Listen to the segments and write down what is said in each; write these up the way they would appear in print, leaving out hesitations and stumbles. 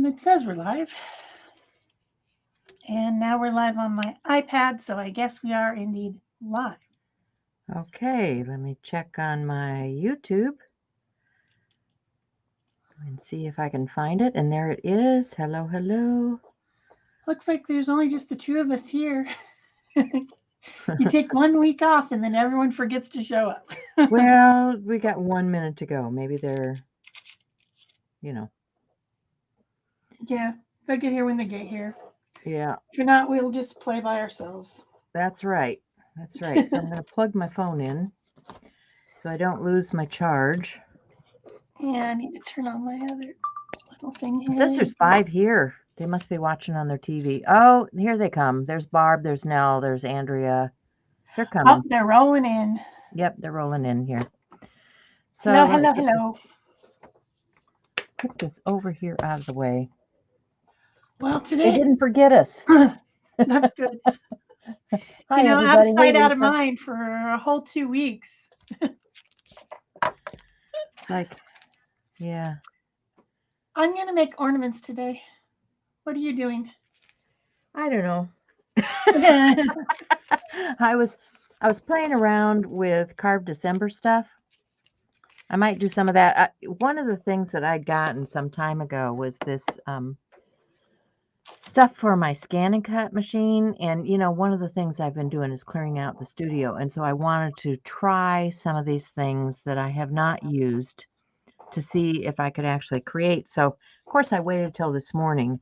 It says we're live. And now we're live on my iPad, so I guess we are indeed live. Okay, let me check on my YouTube and see if I can find it. And there it is. Hello, hello. Looks like there's only just the two of us here. You take 1 week off and then everyone forgets to show up. Well, we got 1 minute to go. Maybe they're, Yeah, they'll get here when they get here. Yeah. If not, we'll just play by ourselves. That's right. That's right. So I'm going to plug my phone in so I don't lose my charge. Yeah, I need to turn on my other little thing here. It says there's 5 here. They must be watching on their TV. Oh, here they come. There's Barb, there's Nell, there's Andrea. They're coming. Oh, they're rolling in. Yep, they're rolling in here. So hello. Put this over here out of the way. Well, today they didn't forget us. That's good. Hi, everybody. Out of sight, out of mind for a whole 2 weeks. It's like, yeah. I'm going to make ornaments today. What are you doing? I don't know. I was playing around with carved December stuff. I might do some of that. One of the things that I'd gotten some time ago was this stuff for my scan and cut machine. And, one of the things I've been doing is clearing out the studio. And so I wanted to try some of these things that I have not used to see if I could actually create. So, of course, I waited till this morning.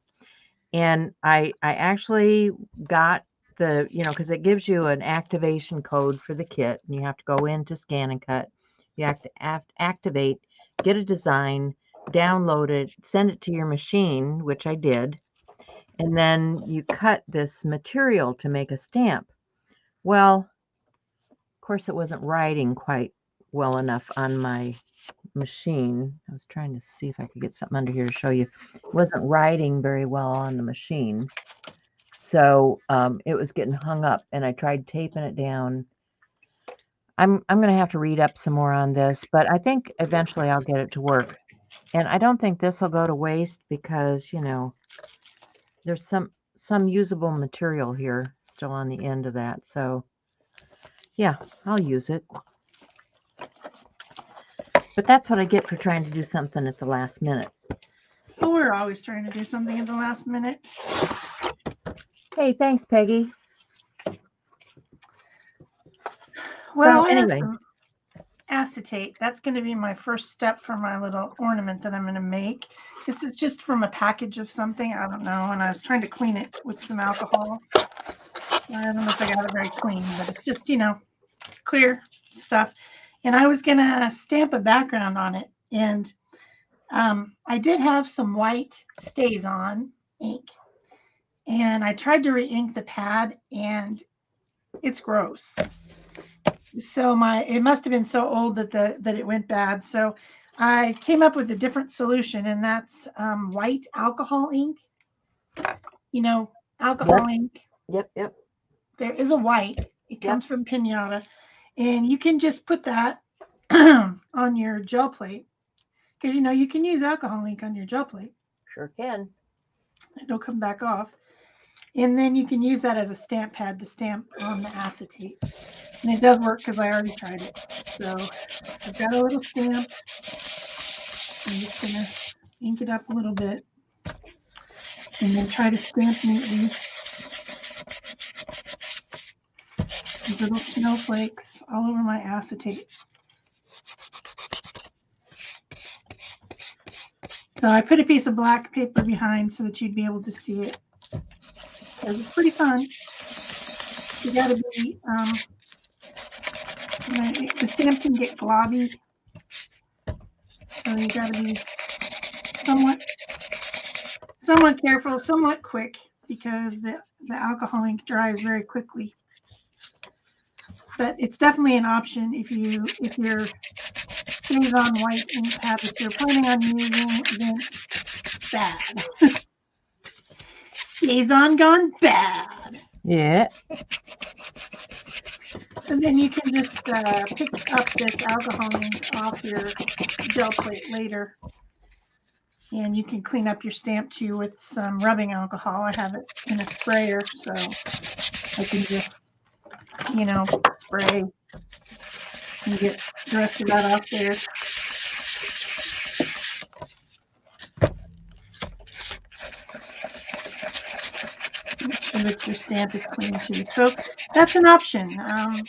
And I actually got the, because it gives you an activation code for the kit. And you have to go into scan and cut. You have to activate, get a design, download it, send it to your machine, which I did. And then you cut this material to make a stamp. Well, of course, it wasn't writing quite well enough on my machine. I was trying to see if I could get something under here to show you. It wasn't writing very well on the machine. So it was getting hung up, and I tried taping it down. I'm going to have to read up some more on this, but I think eventually I'll get it to work. And I don't think this will go to waste because, there's some usable material here still on the end of that. So yeah, I'll use it. But that's what I get for trying to do something at the last minute. Well, we're always trying to do something at the last minute. Hey, thanks, Peggy. Well, so anyway, acetate. That's going to be my first step for my little ornament that I'm going to make. This is just from a package of something. I don't know. And I was trying to clean it with some alcohol. I don't know if I got it very clean, but it's just, clear stuff. And I was going to stamp a background on it. And I did have some white StazOn ink. And I tried to re-ink the pad, and it's gross. So it must have been so old that it went bad. So I came up with a different solution, and that's white alcohol ink. Alcohol ink. Yep. There is a white. It comes from Pinata. And you can just put that on your gel plate. Because, you can use alcohol ink on your gel plate. Sure can. It'll come back off. And then you can use that as a stamp pad to stamp on the acetate. And it does work because I already tried it. So I've got a little stamp. I'm just going to ink it up a little bit. And then try to stamp neatly. These little snowflakes all over my acetate. So I put a piece of black paper behind so that you'd be able to see it. Because it's pretty fun. You got to be, the stamp can get globby. So you got to be somewhat careful, somewhat quick, because the alcohol ink dries very quickly. But it's definitely an option if you're StazOn white ink pad, if you're planning on using, then bad. StazOn gone bad. Yeah. So then you can just pick up this alcohol ink off your gel plate later. And you can clean up your stamp too with some rubbing alcohol. I have it in a sprayer, so I can just, spray and get the rest of that off there. So that your stamp is clean too. So that's an option. I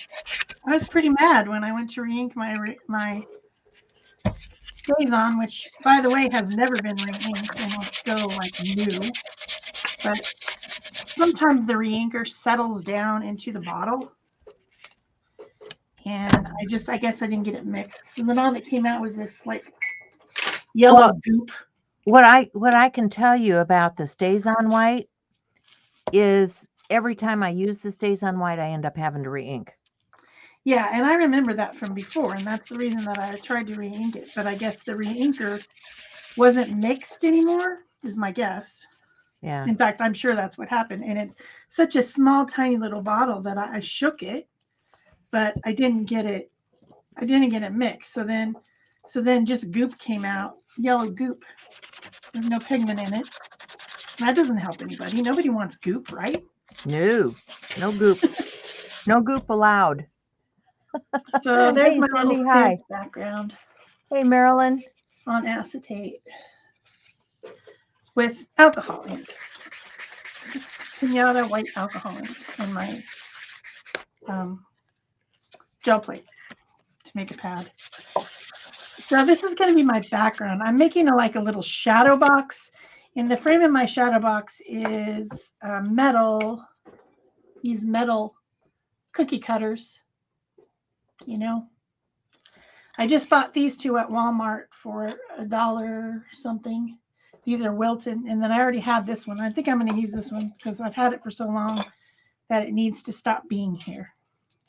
was pretty mad when I went to re-ink my StazOn, which, by the way, has never been re-inked and it's still like new. But sometimes the re-inker settles down into the bottle. And I guess I didn't get it mixed. And then all that came out was this like yellow goop. What I can tell you about the StazOn white is every time I use the StazOn white, I end up having to re-ink. Yeah, and I remember that from before, and that's the reason that I tried to re-ink it. But I guess the re-inker wasn't mixed anymore, is my guess. Yeah. In fact, I'm sure that's what happened. And it's such a small, tiny little bottle that I shook it, but I didn't get it mixed. So then just goop came out, yellow goop. There's no pigment in it. That doesn't help anybody. Nobody wants goop, right? No goop. No goop allowed. So there's Hey, my Cindy, little hi. background Hey, Marilyn. on acetate with alcohol ink. Just pinata white alcohol ink in my gel plate to make a pad. So this is going to be my background. I'm making a little shadow box. And the frame of my shadow box is metal, these metal cookie cutters, I just bought these two at Walmart for $1 something. These are Wilton, and then I already had this one. I think I'm going to use this one because I've had it for so long that it needs to stop being here.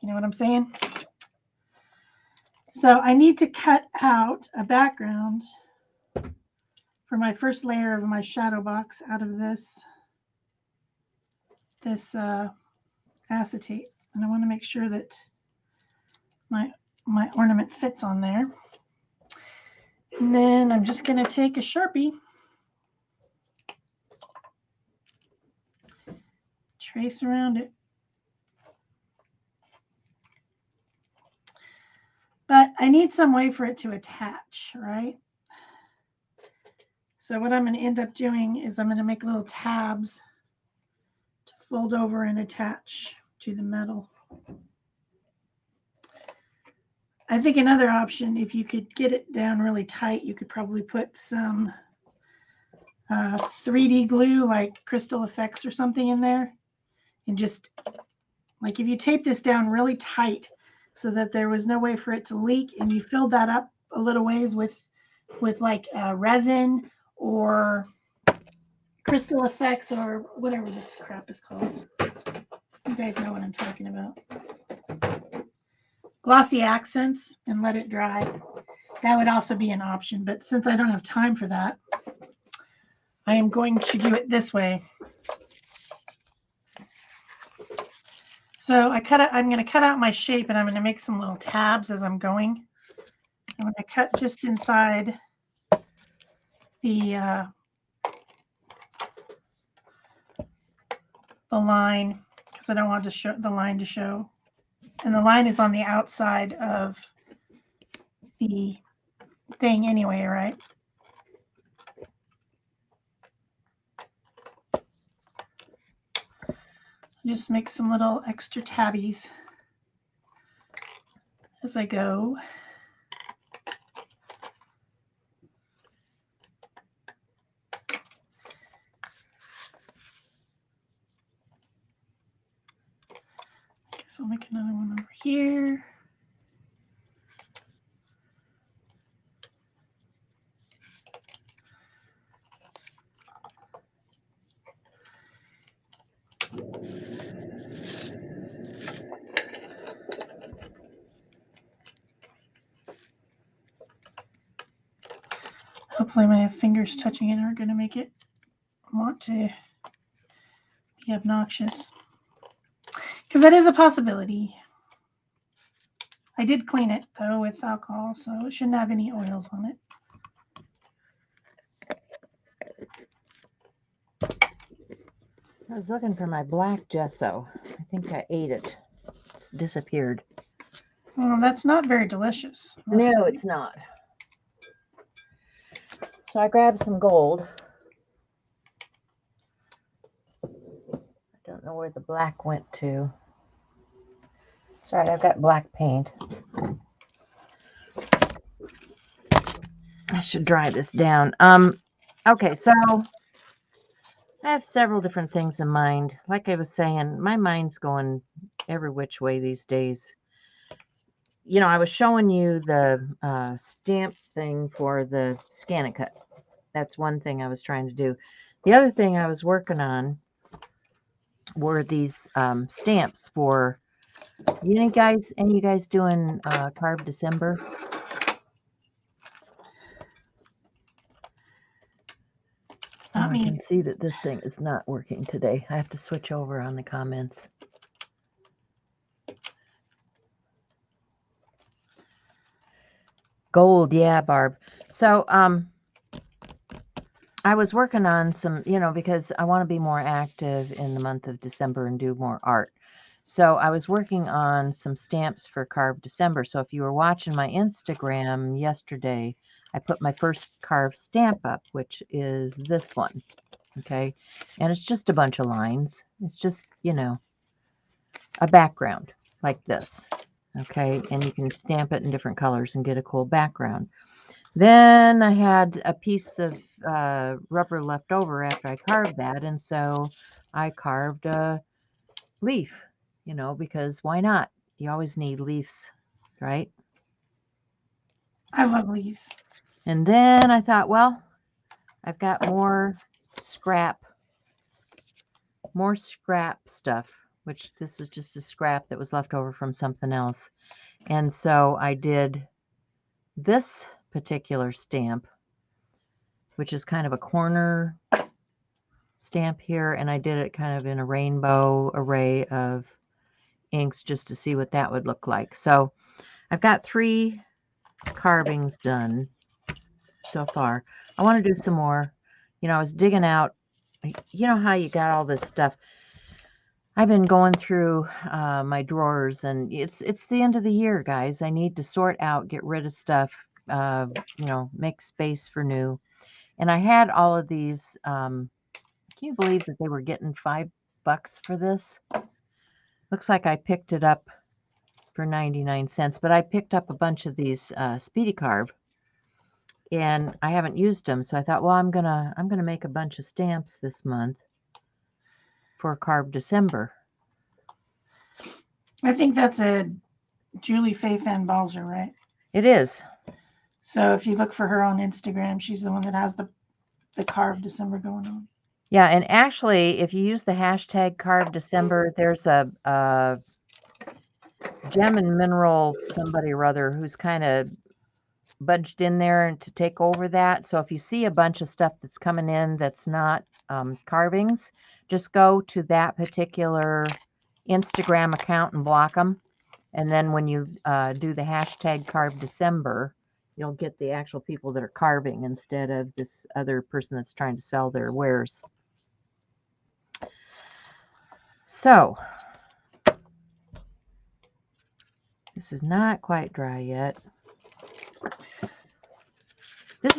You know what I'm saying? So I need to cut out a background for my first layer of my shadow box out of this acetate. And I want to make sure that my ornament fits on there. And then I'm just going to take a Sharpie, trace around it. But I need some way for it to attach, right? So what I'm going to end up doing is I'm going to make little tabs to fold over and attach to the metal. I think another option, if you could get it down really tight, you could probably put some 3D glue like Crystal Effects or something in there. And just like if you tape this down really tight so that there was no way for it to leak, and you filled that up a little ways with like resin or Crystal Effects or whatever this crap is called. You guys know what I'm talking about. Glossy accents, and let it dry. That would also be an option, but since I don't have time for that, I am going to do it this way. So I'm going to cut out my shape, and I'm going to make some little tabs as I'm going. I'm going to cut just inside the line because I don't want the line to show. And the line is on the outside of the thing anyway, right? Just make some little extra tabbies as I go. I guess I'll make another one over here. Hopefully my fingers touching it aren't going to make it want to be obnoxious. Because that is a possibility. I did clean it, though, with alcohol, so it shouldn't have any oils on it. I was looking for my black gesso. I think I ate it. It's disappeared. Well, that's not very delicious. No, it's not. So I grabbed some gold. I don't know where the black went to. That's right, I've got black paint. I should dry this down. Okay, so I have several different things in mind. Like I was saying, my mind's going every which way these days. You know, I was showing you the stamp thing for the Scan and Cut. That's one thing I was trying to do. The other thing I was working on were these stamps for, any of you guys doing Carved December? Not me. I can see that this thing is not working today. I have to switch over on the comments. Gold, yeah, Barb. So I was working on some, because I want to be more active in the month of December and do more art. So I was working on some stamps for Carved December. So if you were watching my Instagram yesterday, I put my first carved stamp up, which is this one. Okay. And it's just a bunch of lines. It's just, a background like this. Okay. And you can stamp it in different colors and get a cool background. Then I had a piece of rubber left over after I carved that. And so I carved a leaf, because why not? You always need leaves, right? I love leaves. And then I thought, well, I've got more scrap stuff, which this was just a scrap that was left over from something else. And so I did this particular stamp, which is kind of a corner stamp here, and I did it kind of in a rainbow array of inks just to see what that would look like. So I've got 3 carvings done so far. I want to do some more. I was digging out, how you got all this stuff. I've been going through my drawers, and it's the end of the year, guys. I need to sort out, get rid of stuff, make space for new. And I had all of these. Can you believe that they were getting $5 for this? Looks like I picked it up for 99 cents, but I picked up a bunch of these Speedy Carve, and I haven't used them. So I thought, well, I'm gonna make a bunch of stamps this month for Carved December. I think that's a Julie Faye Van Balzer, right? It is. So if you look for her on Instagram, she's the one that has the Carved December going on. Yeah, and actually, if you use the hashtag Carved December, there's a gem and mineral somebody or other who's kind of budged in there to take over that. So if you see a bunch of stuff that's coming in that's not carvings, just go to that particular Instagram account and block them. And then when you do the hashtag Carved December, you'll get the actual people that are carving instead of this other person that's trying to sell their wares. So this is not quite dry yet. This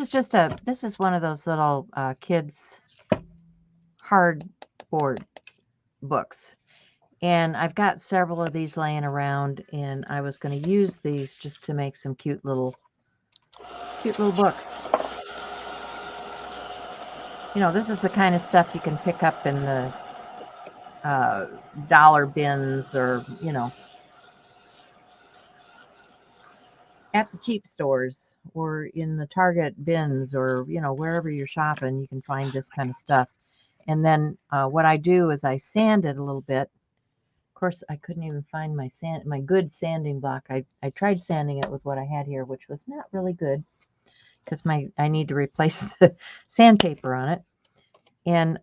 is one of those little kids hardboard books. And I've got several of these laying around, and I was going to use these just to make some cute little books. This is the kind of stuff you can pick up in the dollar bins, or, at the cheap stores, or in the Target bins, or, wherever you're shopping, you can find this kind of stuff. And then what I do is I sand it a little bit. Of course, I couldn't even find my good sanding block. I tried sanding it with what I had here, which was not really good. because I need to replace the sandpaper on it. And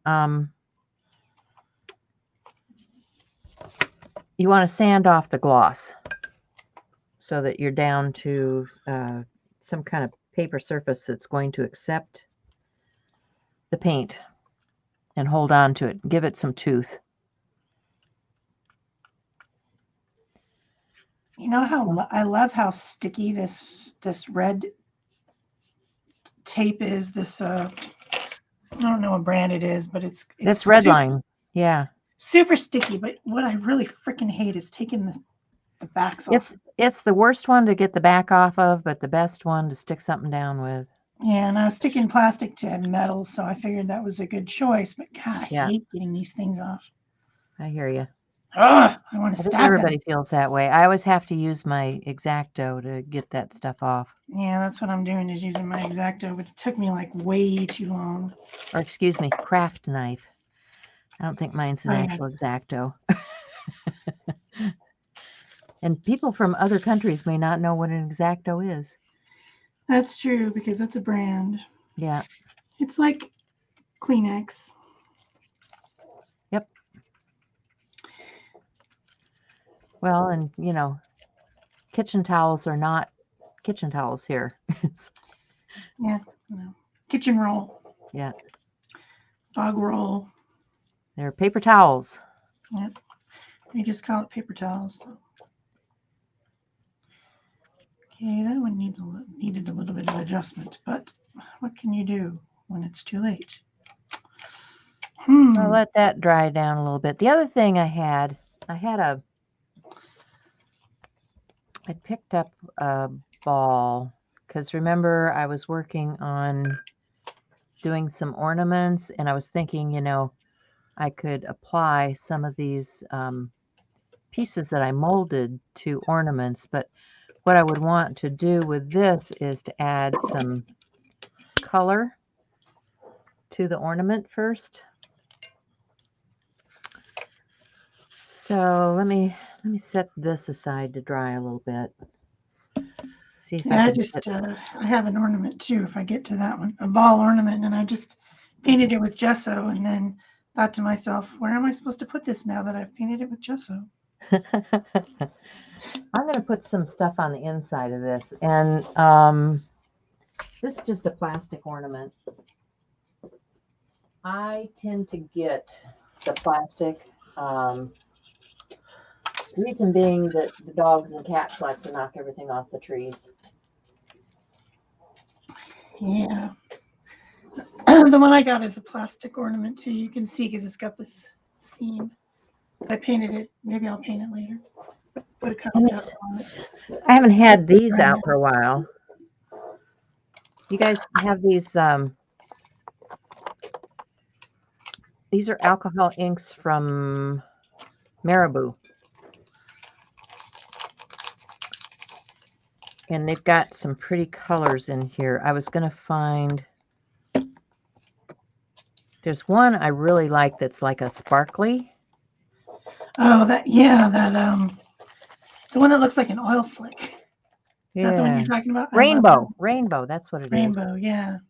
you want to sand off the gloss so that you're down to some kind of paper surface that's going to accept the paint and hold on to it. Give it some tooth. You know how I love how sticky this red tape is. This I don't know what brand it is, but it's That's red line. Yeah. Super sticky. But what I really freaking hate is taking the backs off. It's the worst one to get the back off of, but the best one to stick something down with. Yeah, and I was sticking plastic to metal, so I figured that was a good choice. But God, I hate getting these things off. I hear you. Ugh, I want to stab them. Everybody feels that way. I always have to use my X-Acto to get that stuff off. Yeah, that's what I'm doing, is using my X-Acto, but it took me like way too long. Or excuse me, craft knife. I don't think mine's an actual X-Acto. And people from other countries may not know what an X-Acto is. That's true, because that's a brand. Yeah. It's like Kleenex. Yep. Well, and you know, kitchen towels are not kitchen towels here. Yeah, no. Kitchen roll. Yeah. Bog roll. They're paper towels. Yeah. We just call it paper towels. So. Okay, that one needed a little bit of adjustment, but what can you do when it's too late? So I'll let that dry down a little bit. The other thing I picked up a ball, because remember I was working on doing some ornaments, and I was thinking, you know, I could apply some of these pieces that I molded to ornaments, but what I would want to do with this is to add some color to the ornament first. So let me set this aside to dry a little bit. See if I have an ornament too, if I get to that one, a ball ornament, and I just painted it with gesso, and then thought to myself, where am I supposed to put this now that I've painted it with gesso? I'm going to put some stuff on the inside of this, and this is just a plastic ornament. I tend to get the plastic, reason being that the dogs and cats like to knock everything off the trees. Yeah. The one I got is a plastic ornament too. You can see because it's got this seam. I painted it. Maybe I'll paint it later. Put a couple on it. I haven't had these out for a while. You guys have these are alcohol inks from Marabou. And they've got some pretty colors in here. I was going to find, there's one I really like that's like a sparkly. Oh, the one that looks like an oil slick. Is that the one you're talking about? Rainbow, that's what it is. Rainbow, yeah. I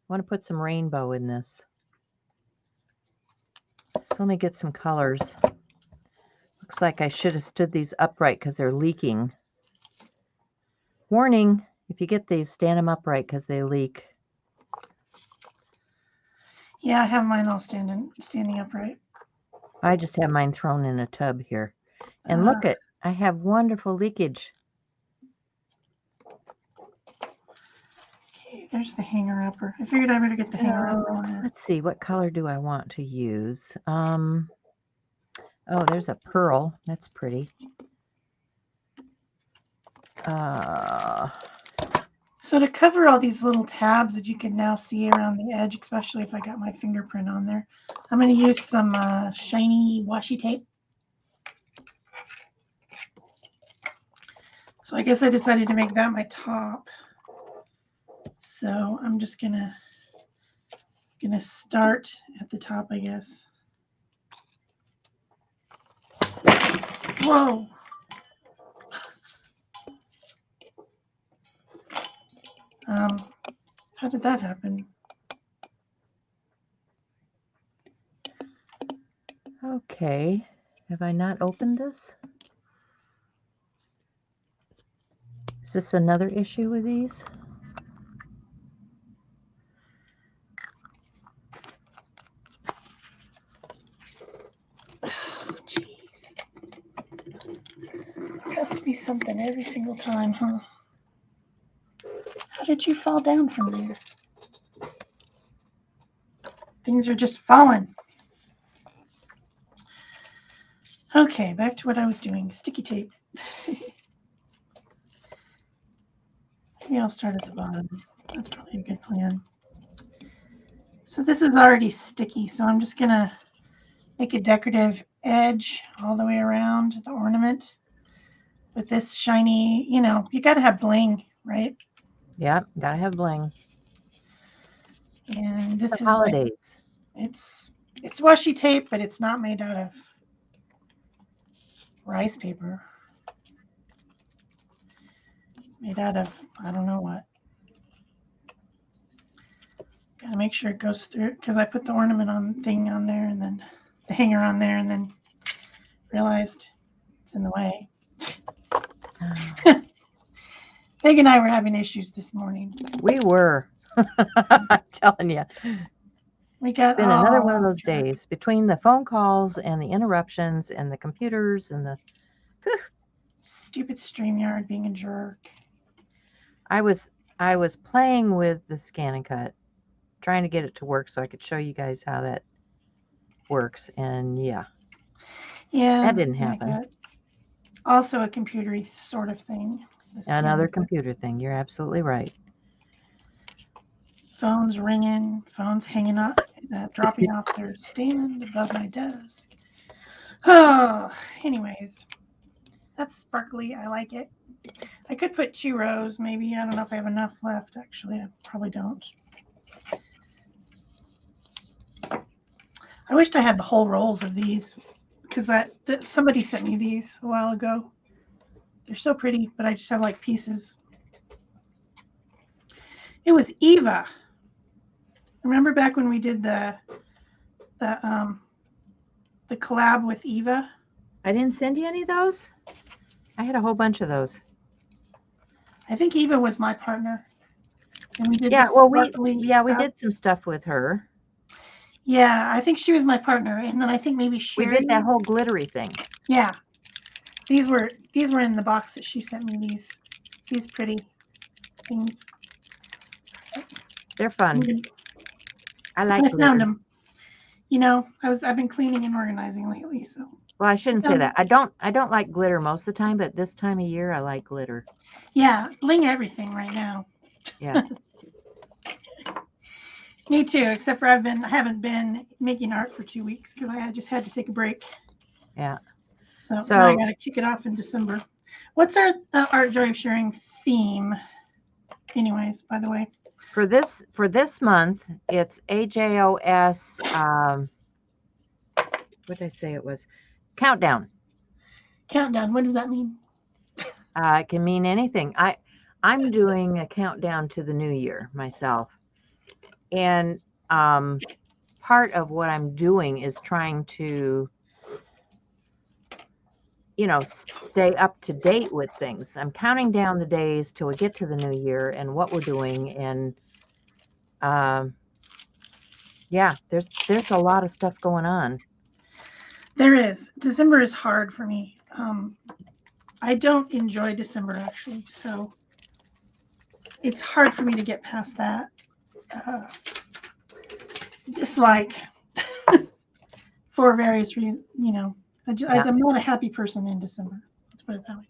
want to put some rainbow in this. So let me get some colors. Looks like I should have stood these upright because they're leaking. Warning, if you get these, stand them upright because they leak. Yeah, I have mine all standing upright. I just have mine thrown in a tub here. And look at, I have wonderful leakage. Okay, there's the hanger upper. I figured I better get the hanger upper on there. Let's see, what color do I want to use? Oh, there's a pearl. That's pretty. So to cover all these little tabs that you can now see around the edge, especially if I got my fingerprint on there, I'm going to use some shiny washi tape. So I guess I decided to make that my top. So I'm just gonna start at the top, I guess. Whoa. How did that happen? Okay. Have I not opened this? Is this another issue with these? Jeez. There has to be something every single time, huh? How did you fall down from there? Things are just falling. Okay, back to what I was doing. Sticky tape. Maybe I'll start at the bottom. That's probably a good plan. So this is already sticky, so I'm just gonna make a decorative edge all the way around the ornament with this shiny, you know, you gotta have bling, right? Yep, gotta have bling. And this For is holidays. like, it's washi tape, but it's not made out of rice paper. It's made out of, I don't know what. Gotta make sure it goes through, because I put the ornament thing on there and then the hanger on there and then realized it's in the way. Peg and I were having issues this morning. We were. I'm telling you. We got It's been another one of those days between the phone calls and the interruptions and the computers and the stupid StreamYard being a jerk. I was playing with the scan and cut, trying to get it to work so I could show you guys how that works, and yeah, that didn't happen. Also a computery sort of thing. Another computer thing. You're absolutely right. Phones ringing, phones hanging up, dropping off their stand above my desk. Oh, anyways, that's sparkly. I like it. I could put 2 rows, maybe. I don't know if I have enough left. Actually, I probably don't. I wished I had the whole rolls of these because somebody sent me these a while ago. They're so pretty, but I just have like pieces. It was Eva. Remember back when we did the collab with Eva? I didn't send you any of those? I had a whole bunch of those. I think Eva was my partner. And we did we did some stuff with her. Yeah, I think she was my partner, and then I think maybe Sherry. We did that whole glittery thing. Yeah, these were in the box that she sent me. These pretty things. They're fun. I like. I found them. You know, I've been cleaning and organizing lately, so. Well, I shouldn't say that. I don't like glitter most of the time, but this time of year I like glitter. Yeah, bling everything right now. Yeah. Me too, except for I haven't been making art for 2 weeks because I just had to take a break. Yeah. So now I got to kick it off in December. What's our Art Joy of Sharing theme? Anyways, by the way. For this month, it's AJOS. What did I say it was? Countdown. Countdown. What does that mean? It can mean anything. I'm doing a countdown to the new year myself. And part of what I'm doing is trying to, stay up to date with things. I'm counting down the days till we get to the new year and what we're doing. And yeah, there's a lot of stuff going on. There is. December is hard for me. I don't enjoy December actually, so it's hard for me to get past that. Dislike for various reasons, I'm not a happy person in December. Let's put it that way.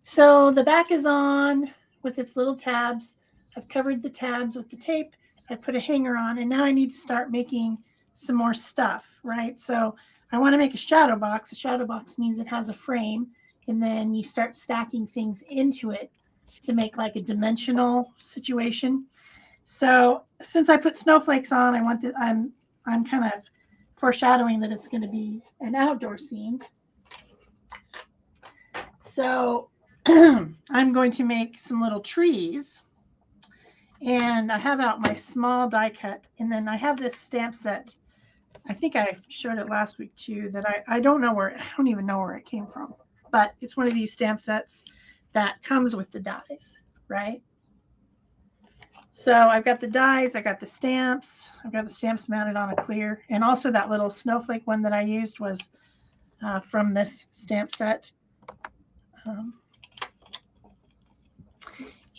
So the back is on with its little tabs. I've covered the tabs with the tape. I put a hanger on, and now I need to start making some more stuff, right? So I want to make a shadow box. A shadow box means it has a frame, and then you start stacking things into it to make like a dimensional situation. So since I put snowflakes on, I'm kind of foreshadowing that it's going to be an outdoor scene. So I'm going to make some little trees. And I have out my small die cut, and then I have this stamp set. I think I showed it last week too, that I don't know where, I don't even know where it came from, but it's one of these stamp sets that comes with the dies, right? So I've got the dies, I got the stamps, I've got the stamps mounted on a clear, and also that little snowflake one that I used was from this stamp set.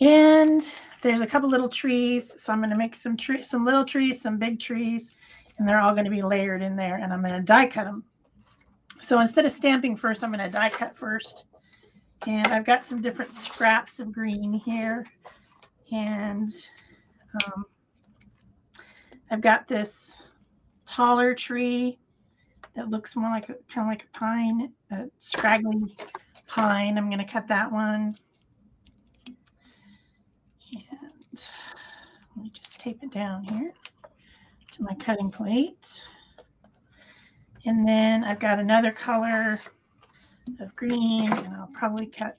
And there's a couple little trees, so I'm going to make some little trees, some big trees, and they're all going to be layered in there, and I'm going to die cut them. So instead of stamping first, I'm going to die cut first. And I've got some different scraps of green here, and I've got this taller tree that looks more like kind of like a pine, a scraggly pine. I'm going to cut that one. And let me just tape it down here to my cutting plate. And then I've got another color of green, and I'll probably cut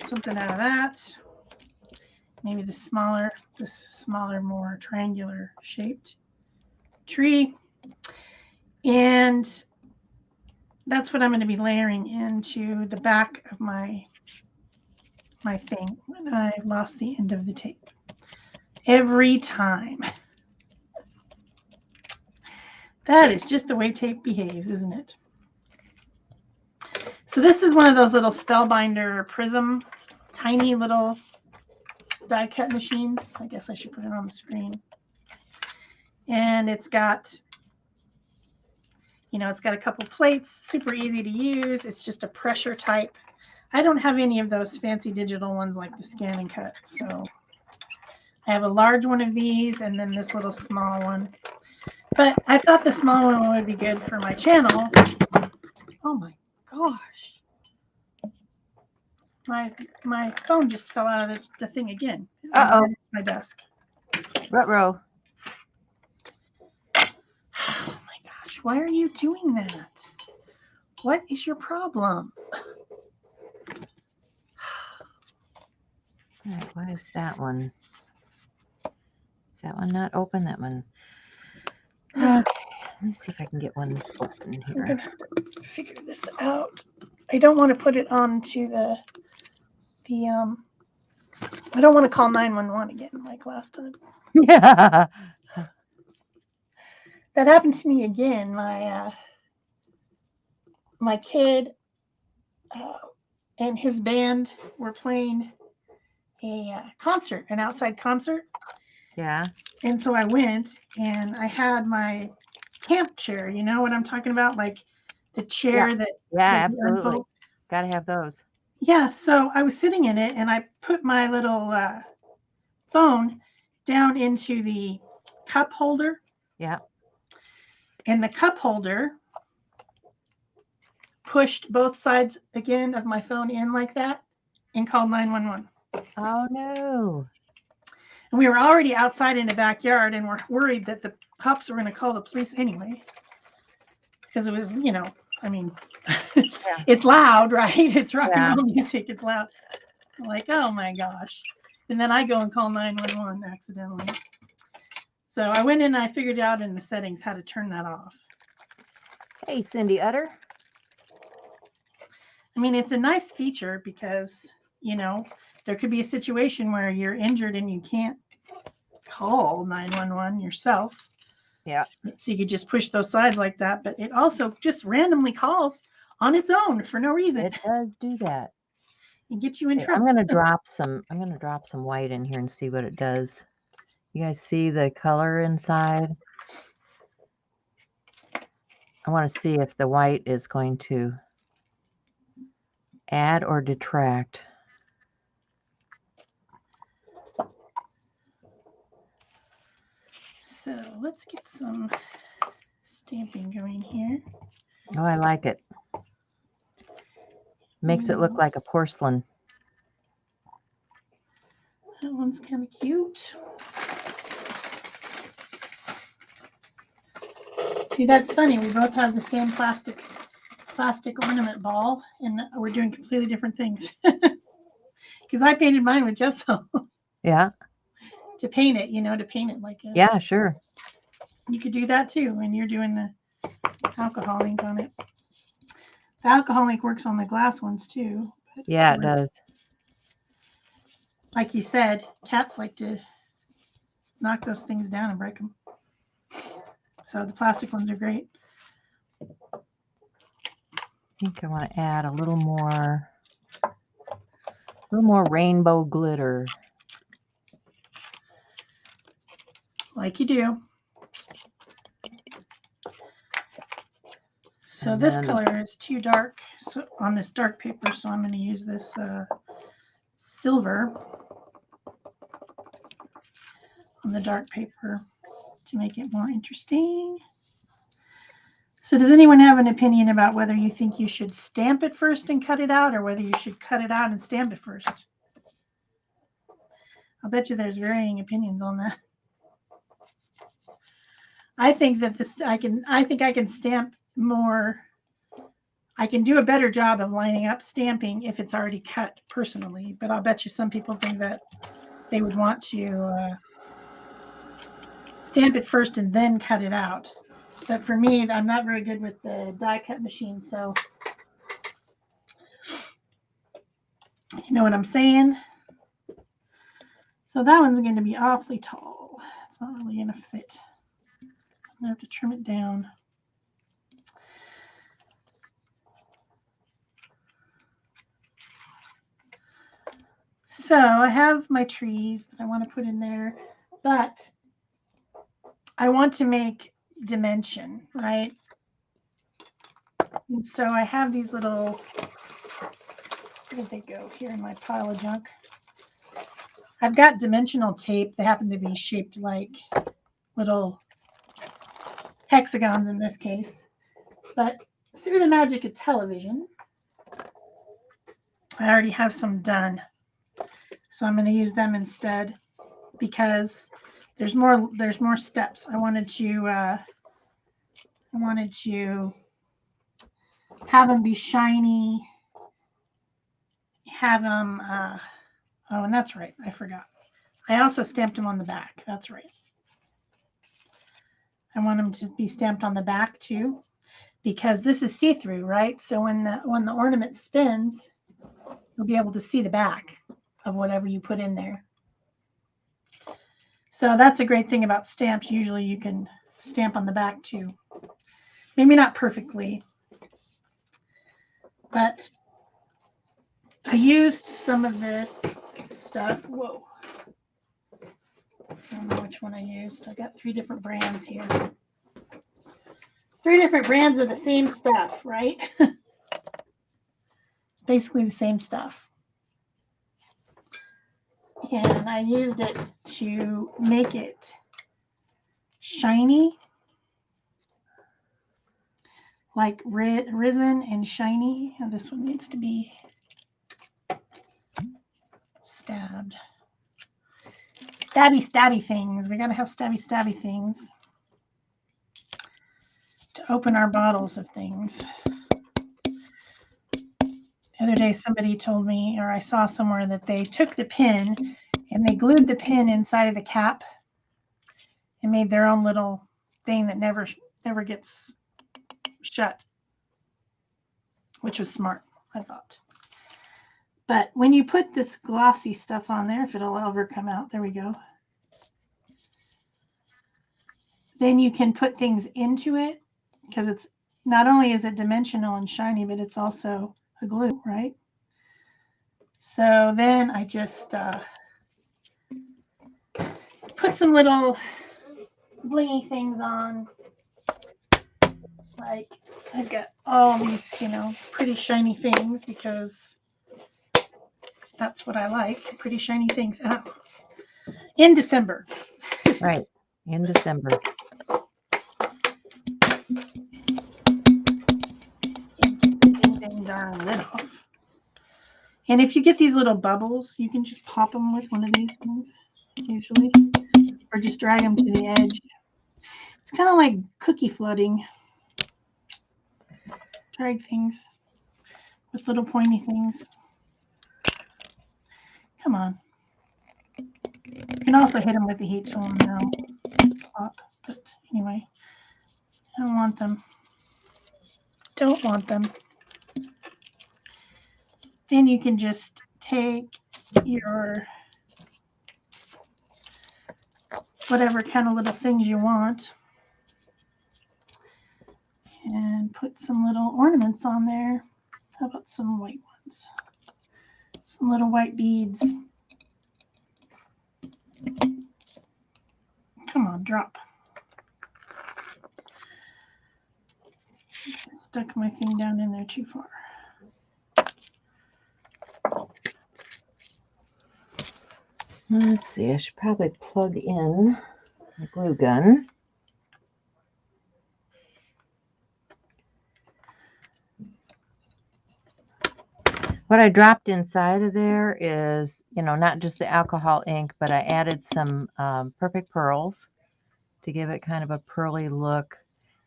something out of that. Maybe this smaller, more triangular shaped tree. And that's what I'm going to be layering into the back of my thing when I lost the end of the tape. Every time. That is just the way tape behaves, isn't it? So this is one of those little Spellbinder Prism, tiny little die cut machines. I guess I should put it on the screen. And it's got, it's got a couple plates, super easy to use. It's just a pressure type. I don't have any of those fancy digital ones like the Scan and Cut. So I have a large one of these and then this little small one. But I thought the small one would be good for my channel. Oh my gosh. My phone just fell out of the thing again. Uh-oh. My desk. Ruh-roh. Oh my gosh, why are you doing that? What is your problem? All right, why is that one? Is that one not open? That one. Okay, let me see if I can get one that's open here. I'm gonna figure this out. I don't want to put it onto the I don't want to call 911 again like last time. Yeah. That happened to me again. My kid and his band were playing a concert, an outside concert. Yeah. And so I went and I had my camp chair. You know what I'm talking about? Like the chair that. Yeah, absolutely. Got to have those. Yeah. So I was sitting in it and I put my little phone down into the cup holder. Yeah. And the cup holder pushed both sides again of my phone in like that and called 911. Oh, no. And we were already outside in the backyard and we're worried that the cops were going to call the police anyway. Because it was, I mean, it's loud, right? It's rock and roll music. It's loud. I'm like, oh my gosh. And then I go and call 911 accidentally. So I went in and I figured out in the settings how to turn that off. Hey, Cindy Utter. I mean, it's a nice feature because, there could be a situation where you're injured and you can't call 911 yourself. Yeah. So you could just push those sides like that, but it also just randomly calls on its own for no reason. It does do that. And get you in trouble. I'm going to drop some white in here and see what it does. You guys see the color inside? I want to see if the white is going to add or detract. So let's get some stamping going here. Oh, I like it. Makes it look like a porcelain. That one's kind of cute. See, that's funny. We both have the same plastic ornament ball, and we're doing completely different things. Because I painted mine with gesso. Yeah. to paint it, to paint it like this. Yeah, sure. You could do that too when you're doing the alcohol ink on it. The alcohol ink works on the glass ones too. Yeah, it does. Like you said, cats like to knock those things down and break them. So the plastic ones are great. I think I want to add a little more rainbow glitter. Like you do. So And this then, color is too dark on this dark paper, so I'm going to use this silver on the dark paper to make it more interesting. So does anyone have an opinion about whether you think you should stamp it first and cut it out, or whether you should cut it out and stamp it first? I'll bet you there's varying opinions on that. I think that I think I can stamp more. I can do a better job of lining up stamping if it's already cut personally, but I'll bet you some people think that they would want to stamp it first and then cut it out. But for me, I'm not very good with the die cut machine, so you know what I'm saying? So that one's going to be awfully tall. It's not really going to fit. I'm going to have to trim it down. So I have my trees that I want to put in there, but I want to make dimension, right? And so I have these little, where did they go? Here in my pile of junk. I've got dimensional tape. They happen to be shaped like little hexagons in this case. But through the magic of television, I already have some done. So I'm going to use them instead because there's more steps. I wanted to have them be shiny, have them oh, and that's right, I forgot. I also stamped them on the back. That's right. I want them to be stamped on the back too, because this is see-through, right? So when the ornament spins, you'll be able to see the back of whatever you put in there. So that's a great thing about stamps. Usually you can stamp on the back too. Maybe not perfectly, but I used some of this stuff. Whoa. I don't know which one I used. I got 3 different brands here. 3 different brands of the same stuff, right? It's basically the same stuff. And I used it to make it shiny, like risen and shiny. And this one needs to be stabbed. Stabby things. We got to have stabby things to open our bottles of things. The other day, somebody told me, or I saw somewhere, that they took the pin and they glued the pin inside of the cap and made their own little thing that never gets shut, which was smart, I thought. But when you put this glossy stuff on there, if it'll ever come out, there we go. Then you can put things into it because it's not only is it dimensional and shiny, but it's also a glue, right? So then I just put some little blingy things on. Like I've got all these, pretty shiny things because that's what I like, pretty shiny things. Oh. In December. Right, in December. Ding darn lid off. And if you get these little bubbles, you can just pop them with one of these things, usually, or just drag them to the edge. It's kind of like cookie flooding. Drag things with little pointy things. Come on. You can also hit them with the heat tool and they'll pop. But anyway, I don't want them. Don't want them. And you can just take your whatever kind of little things you want and put some little ornaments on there. How about some white ones? Some little white beads. Come on, drop. Stuck my thing down in there too far. Let's see, I should probably plug in the glue gun. What I dropped inside of there is, not just the alcohol ink, but I added some perfect pearls to give it kind of a pearly look.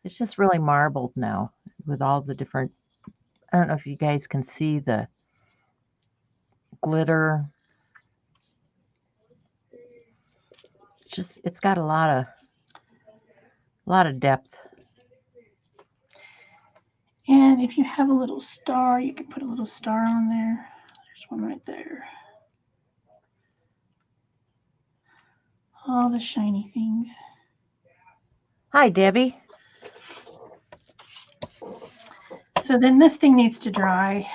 It's just really marbled now with all the different, I don't know if you guys can see the glitter. It's got a lot of depth. And if you have a little star, you can put a little star on there. There's one right there. All the shiny things. Hi, Debbie. So then this thing needs to dry.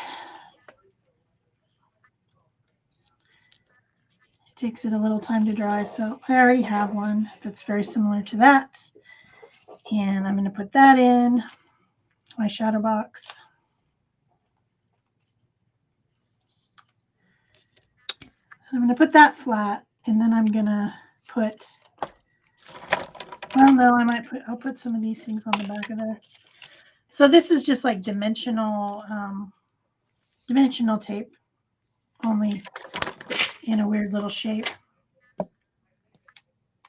It takes it a little time to dry. So I already have one that's very similar to that. And I'm going to put that in my shadow box. I'm going to put that flat, and then I'm going to put, well, no, I'll put some of these things on the back of there. So this is just like dimensional tape, only in a weird little shape.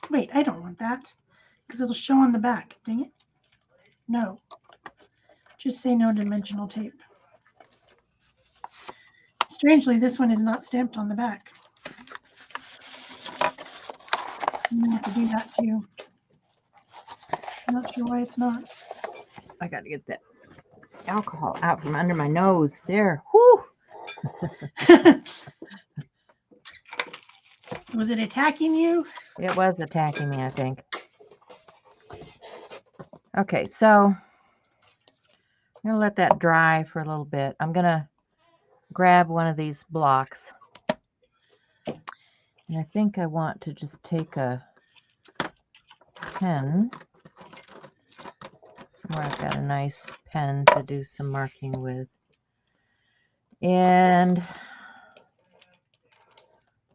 Wait, I don't want that because it'll show on the back. Dang it. No. Just say no dimensional tape. Strangely, this one is not stamped on the back. I'm going to have to do that too. I'm not sure why it's not. I got to get that alcohol out from under my nose there. Whoo! Was it attacking you? It was attacking me, I think. Okay, so I'm going to let that dry for a little bit. I'm going to grab one of these blocks. And I think I want to just take a pen. Somewhere I've got a nice pen to do some marking with. And I'm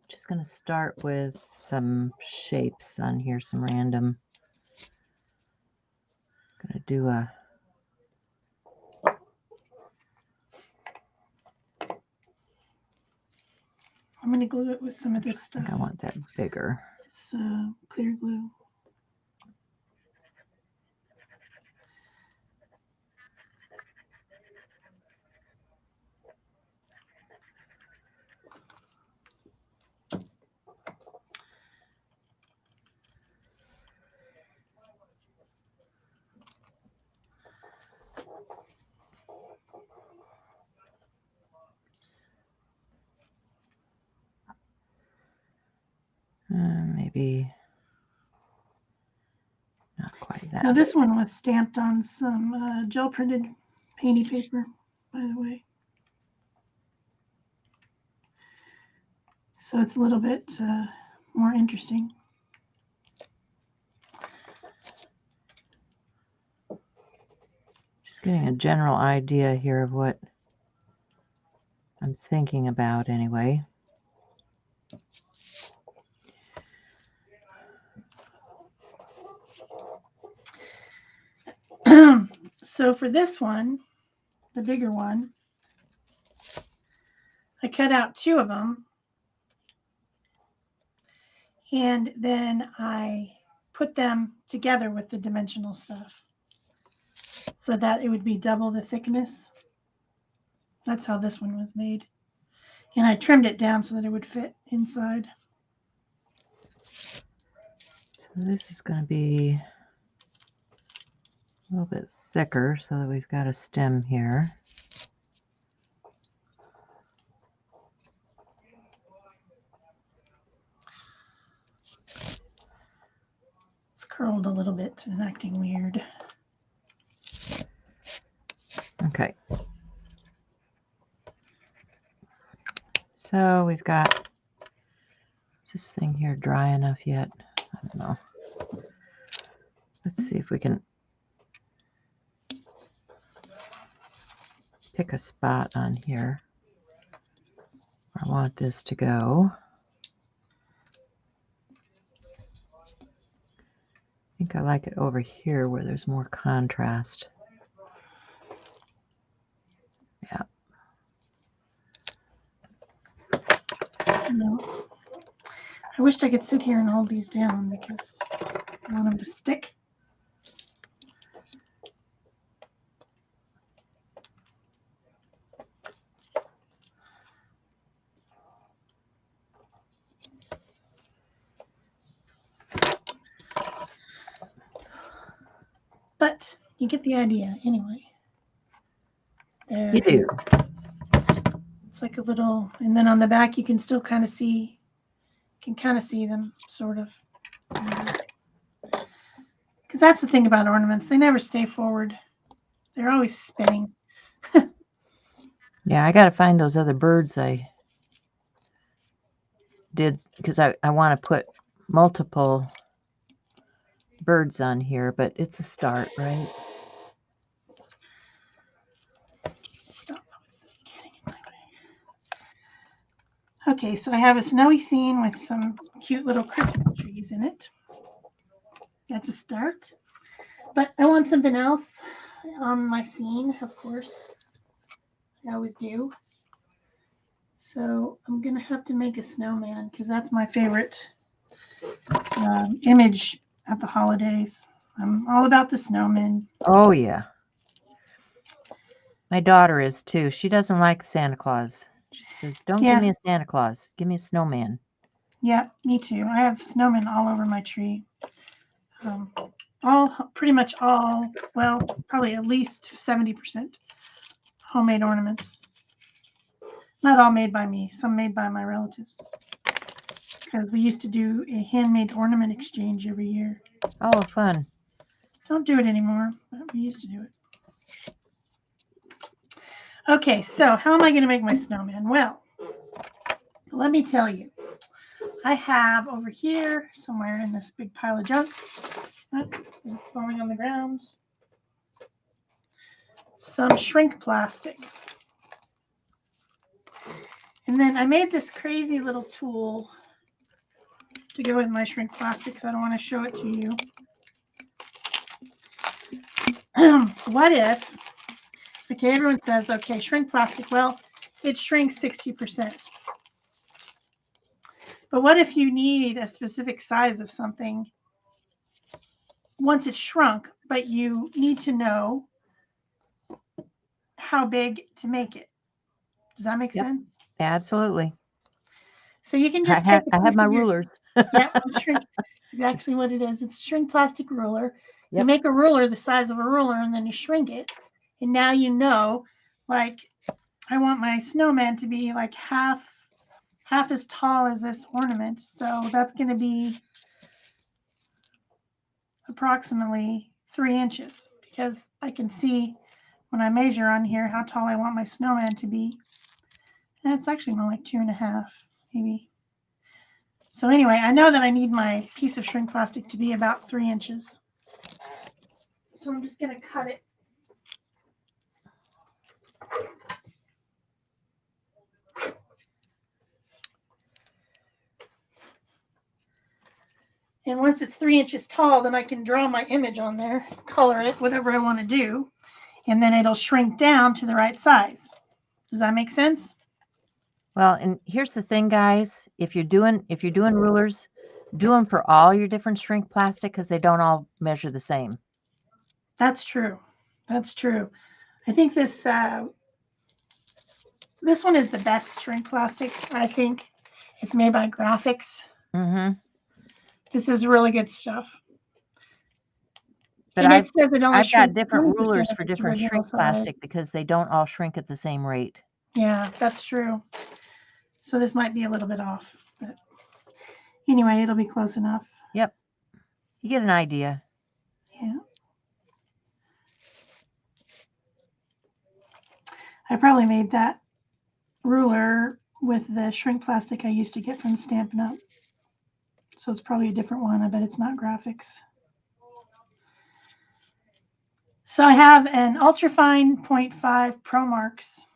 just going to start with some shapes on here, some random. I'm going to do a I'm going to glue it with some of this stuff. I want that bigger. It's clear glue. Maybe not quite that. Now this one was stamped on some gel printed painty paper, by the way. So it's a little bit more interesting. Just getting a general idea here of what I'm thinking about anyway. So for this one, the bigger one, I cut out 2 of them. And then I put them together with the dimensional stuff so that it would be double the thickness. That's how this one was made. And I trimmed it down so that it would fit inside. So this is going to be a little bit thicker so that we've got a stem here. It's curled a little bit and acting weird. Okay. So we've got, is this thing here dry enough yet? I don't know. Let's see if we can pick a spot on here where I want this to go. I think I like it over here where there's more contrast. Yeah. No. I wished I could sit here and hold these down because I want them to stick. But you get the idea anyway. There. You do. It's like a little, and then on the back you can still kind of see, them, sort of. Because that's the thing about ornaments. They never stay forward. They're always spinning. Yeah, I got to find those other birds I did because I want to put multiple birds on here, but it's a start, right? Stop. Getting in my way. Okay, so I have a snowy scene with some cute little Christmas trees in it. That's a start. But I want something else on my scene, of course. I always do. So I'm going to have to make a snowman because that's my favorite image at the holidays. I'm all about the snowman. Oh, yeah. My daughter is too. She doesn't like Santa Claus. She says, don't give me a Santa Claus. Give me a snowman. Yeah, me too. I have snowmen all over my tree. Pretty much all, well, probably at least 70% homemade ornaments. Not all made by me, some made by my relatives. Because we used to do a handmade ornament exchange every year. Oh, fun. Don't do it anymore, but we used to do it. Okay, so how am I going to make my snowman? Well, let me tell you. I have over here, somewhere in this big pile of junk, it's falling on the ground, some shrink plastic. And then I made this crazy little tool to go with my shrink plastic, so I don't want to show it to you. So what if, okay, everyone says, okay, shrink plastic, well, it shrinks 60%. But what if you need a specific size of something once it's shrunk, but you need to know how big to make it? Does that make sense? Absolutely. So you can just I have my rulers. Yeah, shrink. It's actually what it is. It's a shrink plastic ruler. Yep. You make a ruler the size of a ruler, and then you shrink it. And now you know, like, I want my snowman to be like half as tall as this ornament. So that's going to be approximately 3 inches, because I can see when I measure on here how tall I want my snowman to be. And it's actually more like 2.5, maybe. So anyway, I know that I need my piece of shrink plastic to be about 3 inches. So I'm just going to cut it. And once it's 3 inches tall, then I can draw my image on there, color it, whatever I want to do, and then it'll shrink down to the right size. Does that make sense? Well, and here's the thing, guys. If you're doing rulers, do them for all your different shrink plastic because they don't all measure the same. That's true. That's true. I think this one is the best shrink plastic. I think it's made by Graphics. Mm-hmm. This is really good stuff. But And it says it only I've got shrinks different 20% rulers of for its different original shrink size. plastic because they don't all shrink at the same rate. Yeah, that's true. So this might be a little bit off, but anyway, it'll be close enough. Yep. You get an idea. Yeah. I probably made that ruler with the shrink plastic I used to get from Stampin' Up. So it's probably a different one. I bet it's not graphics. So I have an ultrafine 0.5 Pro Marks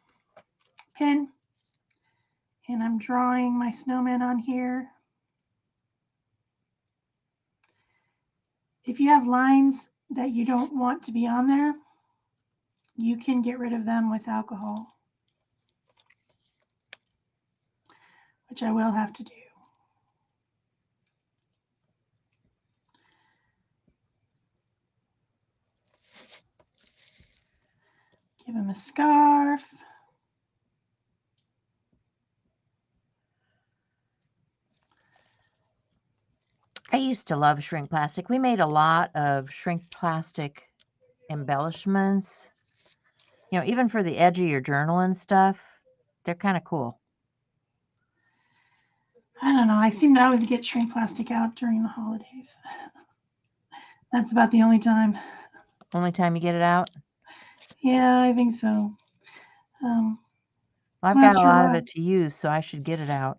pen, and I'm drawing my snowman on here. If you have lines that you don't want to be on there, you can get rid of them with alcohol, which I will have to do. Give him a scarf. I used to love shrink plastic. We made a lot of shrink plastic embellishments. You know, even for the edge of your journal and stuff, they're kind of cool. I don't know. I seem to always get shrink plastic out during the holidays. That's about the only time. Only time you get it out? Yeah, I think so. Well, I've I'm not got a sure lot of why. it to use, so I should get it out.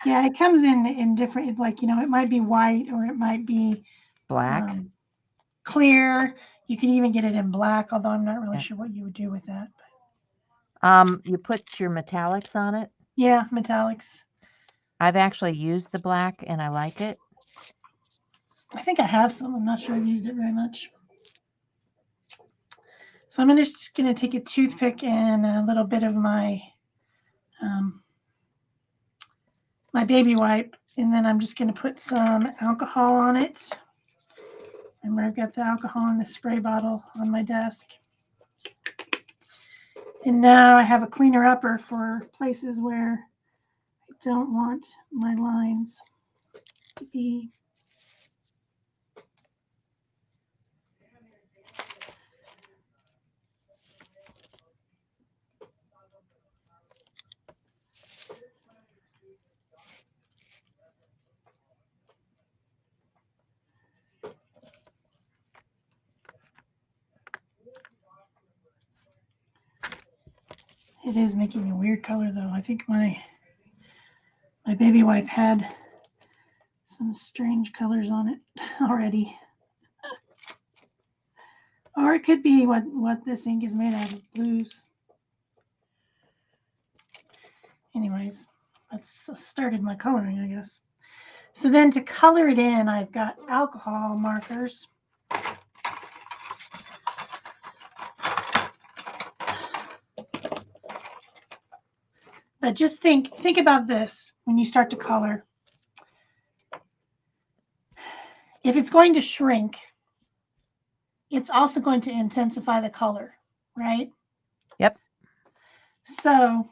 Yeah, it comes in different, like, you know, it might be white or it might be Black. clear. You can even get it in black, although I'm not really sure what you would do with that. You put your metallics on it. Yeah, metallics. I've actually used the black and I like it. I think I have some. I'm not sure I've used it very much. So I'm just going to take a toothpick and a little bit of my my baby wipe, and then I'm just going to put some alcohol on it. Remember, I've got the alcohol in the spray bottle on my desk. And now I have a cleaner upper for places where I don't want my lines to be. It is making a weird color though. I think my baby wipe had some strange colors on it already. Or it could be what this ink is made out of, blues. Anyways, that's started my coloring, I guess. So then to color it in, I've got alcohol markers. But just think about this when you start to color. If it's going to shrink, it's also going to intensify the color, right? Yep. So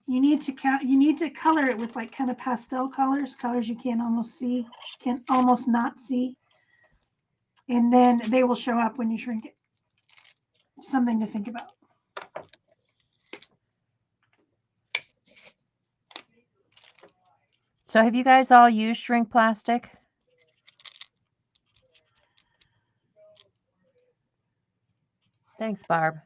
you need to color it with like kind of pastel colors you can't almost not see, and then they will show up when you shrink it. Something to think about. So have you guys all used shrink plastic? Thanks, Barb.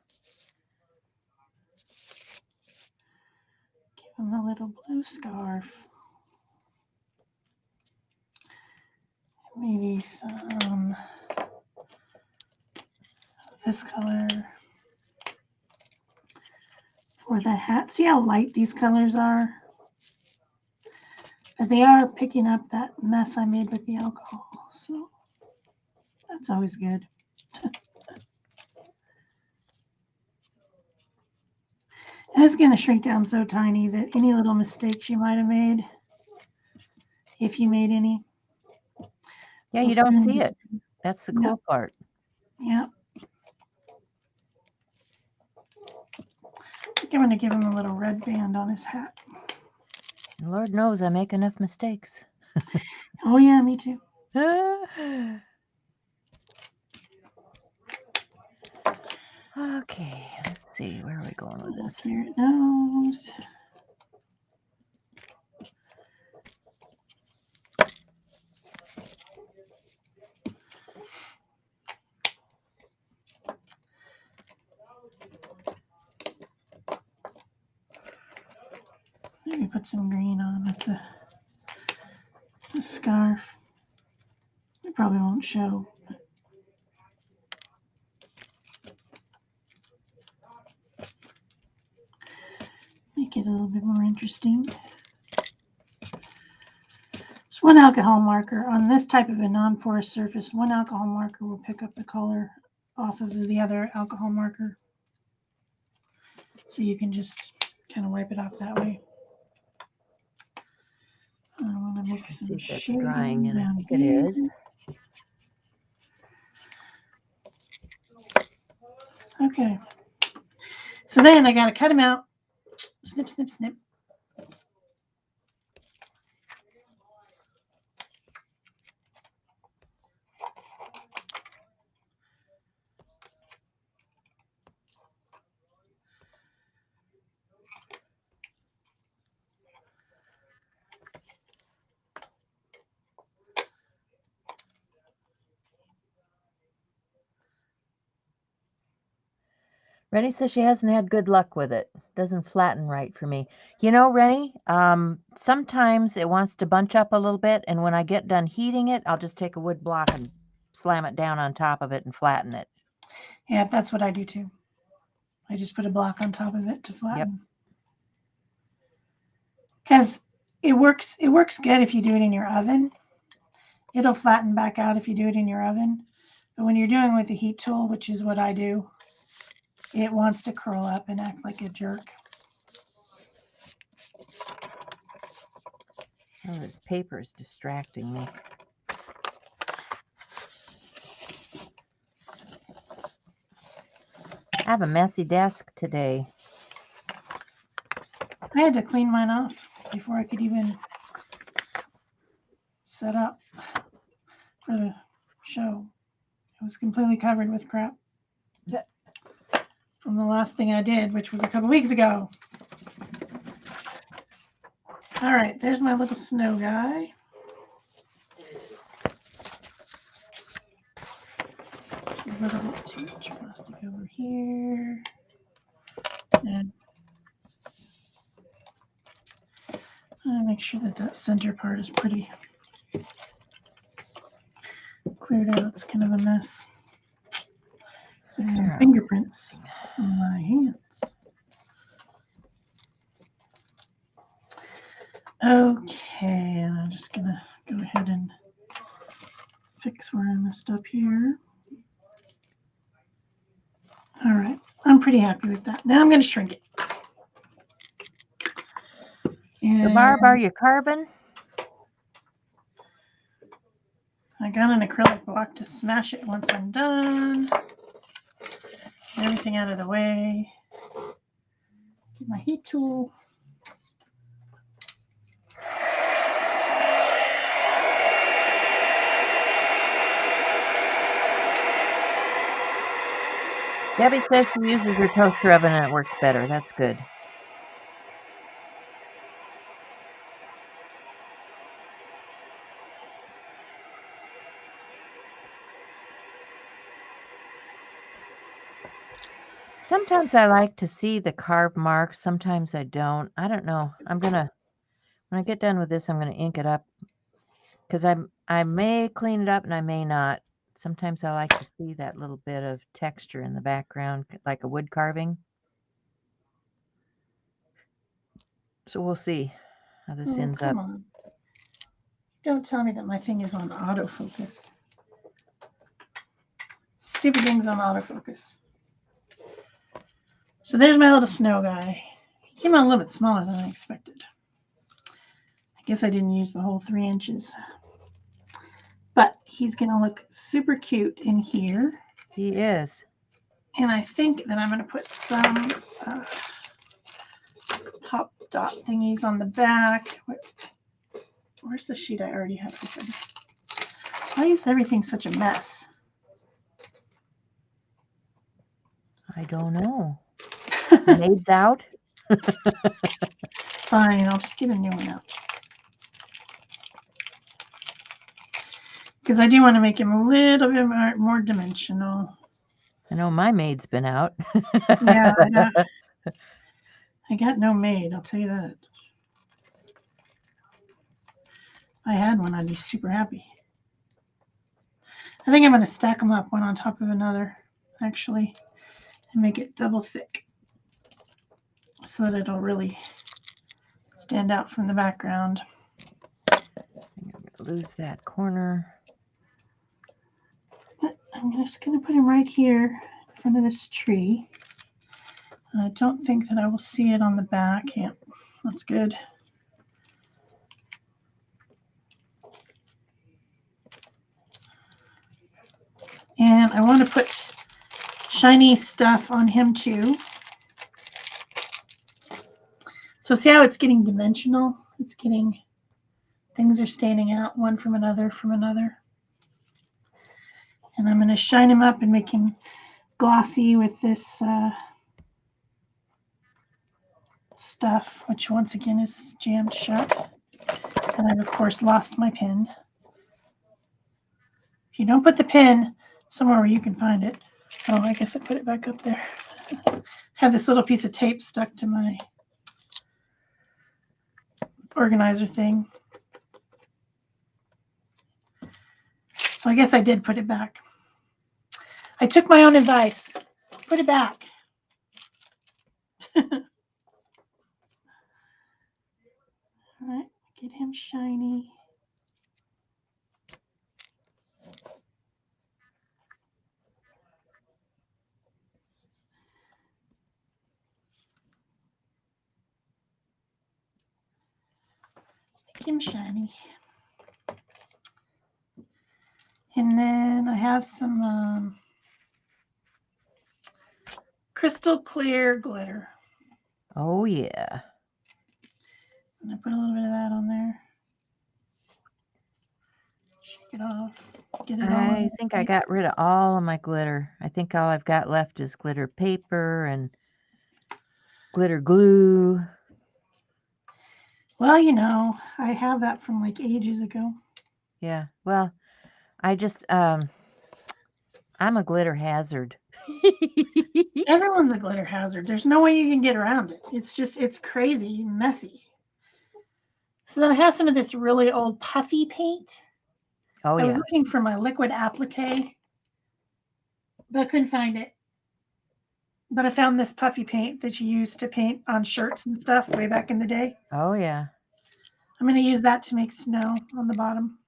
Give them a little blue scarf. Maybe some this color for the hat. See how light these colors are? But they are picking up that mess I made with the alcohol. So that's always good. And it's going to shrink down so tiny that any little mistakes you might have made, if you made any. Yeah, you don't see it. That's the cool part. Yeah. I think I'm going to give him a little red band on his hat. And Lord knows I make enough mistakes. Oh yeah, me too. Okay, let's see. Where are we going with Little this? carrot nose. Maybe put some green on with the scarf. It probably won't show. Make it a little bit more interesting. So one alcohol marker on this type of a non-porous surface, one alcohol marker will pick up the color off of the other alcohol marker. So you can just kind of wipe it off that way. I want to make Let's some see if that's shading drying, and I down think it here. is. Okay. So then I got to cut them out. Snip, snip, snip. Rennie says she hasn't had good luck with it. Doesn't flatten right for me. You know, Rennie, sometimes it wants to bunch up a little bit, and when I get done heating it, I'll just take a wood block and slam it down on top of it and flatten it. Yeah, that's what I do too. I just put a block on top of it to flatten. Because it works good if you do it in your oven. It'll flatten back out if you do it in your oven. But when you're doing with the heat tool, which is what I do, it wants to curl up and act like a jerk. Oh, this paper is distracting me. I have a messy desk today. I had to clean mine off before I could even set up for the show. It was completely covered with crap from the last thing I did, which was a couple weeks ago. All right, there's my little snow guy. A little bit too much plastic over here. And make sure that that center part is pretty cleared out. It's kind of a mess. It's like some fingerprints on my hands. Okay, and I'm just gonna go ahead and fix where I messed up here. All right, I'm pretty happy with that. Now I'm gonna shrink it. So Barb, are you carbon? I got an acrylic block to smash it once I'm done. Get everything out of the way. Get my heat tool. Debbie says she uses her toaster oven and it works better. That's good. Sometimes I like to see the carve marks. Sometimes I don't. I don't know. When I get done with this, I'm gonna ink it up because I may clean it up and I may not. Sometimes I like to see that little bit of texture in the background, like a wood carving. So we'll see how this ends come up. on. Don't tell me that my thing is on autofocus. Stupid thing's on autofocus. So there's my little snow guy. He came out a little bit smaller than I expected. I guess I didn't use the whole 3 inches. But he's going to look super cute in here. He is. And I think that I'm going to put some pop dot thingies on the back. Where's the sheet I already have open? Why is everything such a mess? I don't know. Maid's out? Fine, I'll just get a new one out. Because I do want to make him a little bit more dimensional. I know my maid's been out. Yeah, I got no maid, I'll tell you that. If I had one, I'd be super happy. I think I'm going to stack them up one on top of another, actually, and make it double thick so that it'll really stand out from the background. I'm going to lose that corner. But I'm just going to put him right here in front of this tree. I don't think that I will see it on the back. Yeah, that's good. And I want to put shiny stuff on him too. So see how it's getting dimensional? It's getting, things are standing out one from another from another. And I'm going to shine him up and make him glossy with this stuff, which once again is jammed shut. And I've of course lost my pin. If you don't put the pin somewhere where you can find it. Oh, I guess I put it back up there. Have this little piece of tape stuck to my organizer thing. So I guess I did put it back. I took my own advice. Put it back. All right, get him shiny. Make him shiny. And then I have some crystal clear glitter. Oh, yeah. And I put a little bit of that on there. Shake it off. Get it all. I think I got rid of all of my glitter. I think all I've got left is glitter paper and glitter glue. Well, you know, I have that from like ages ago. Yeah, well, I just, I'm a glitter hazard. Everyone's a glitter hazard. There's no way you can get around it. It's just, it's crazy, messy. So then I have some of this really old puffy paint. Oh, I was yeah. looking for my liquid applique, but I couldn't find it. But I found this puffy paint that you used to paint on shirts and stuff way back in the day. Oh, yeah. I'm going to use that to make snow on the bottom.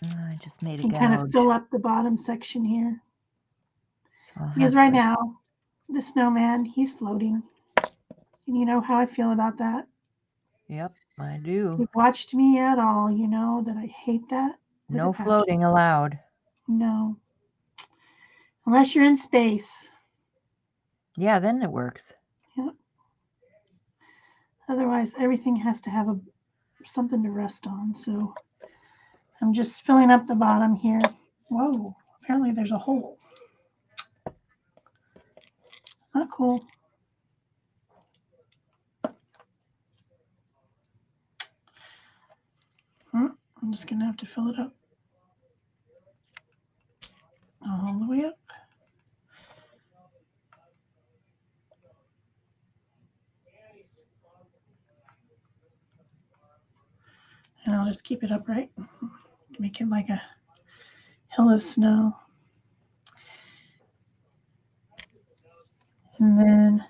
I just made a And gouge. kind of fill up the bottom section here. So Because right now, the snowman, he's floating. And you know how I feel about that. Yep, I do. If you've watched me at all, you know that I hate that. No floating allowed. No. Unless you're in space. Yeah, then it works. Yep. Otherwise, everything has to have something to rest on. So I'm just filling up the bottom here. Whoa, apparently there's a hole. Not cool. I'm just going to have to fill it up. All the way up. And I'll just keep it upright. Make it like a hill of snow. And then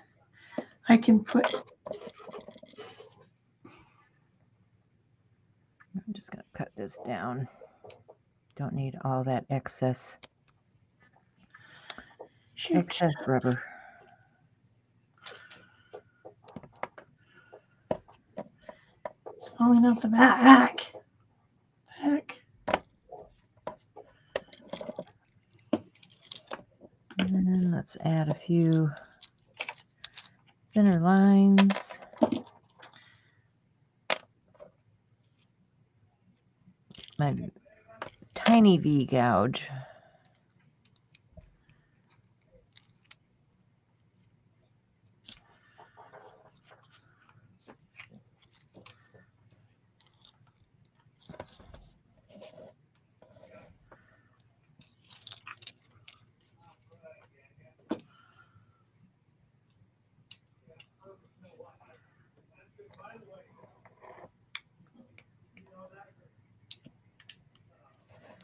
I can put... I'm just going to cut this down. Don't need all that excess. Shoot. Excess rubber. It's falling off the back. Heck. And let's add a few thinner lines. my tiny V gouge.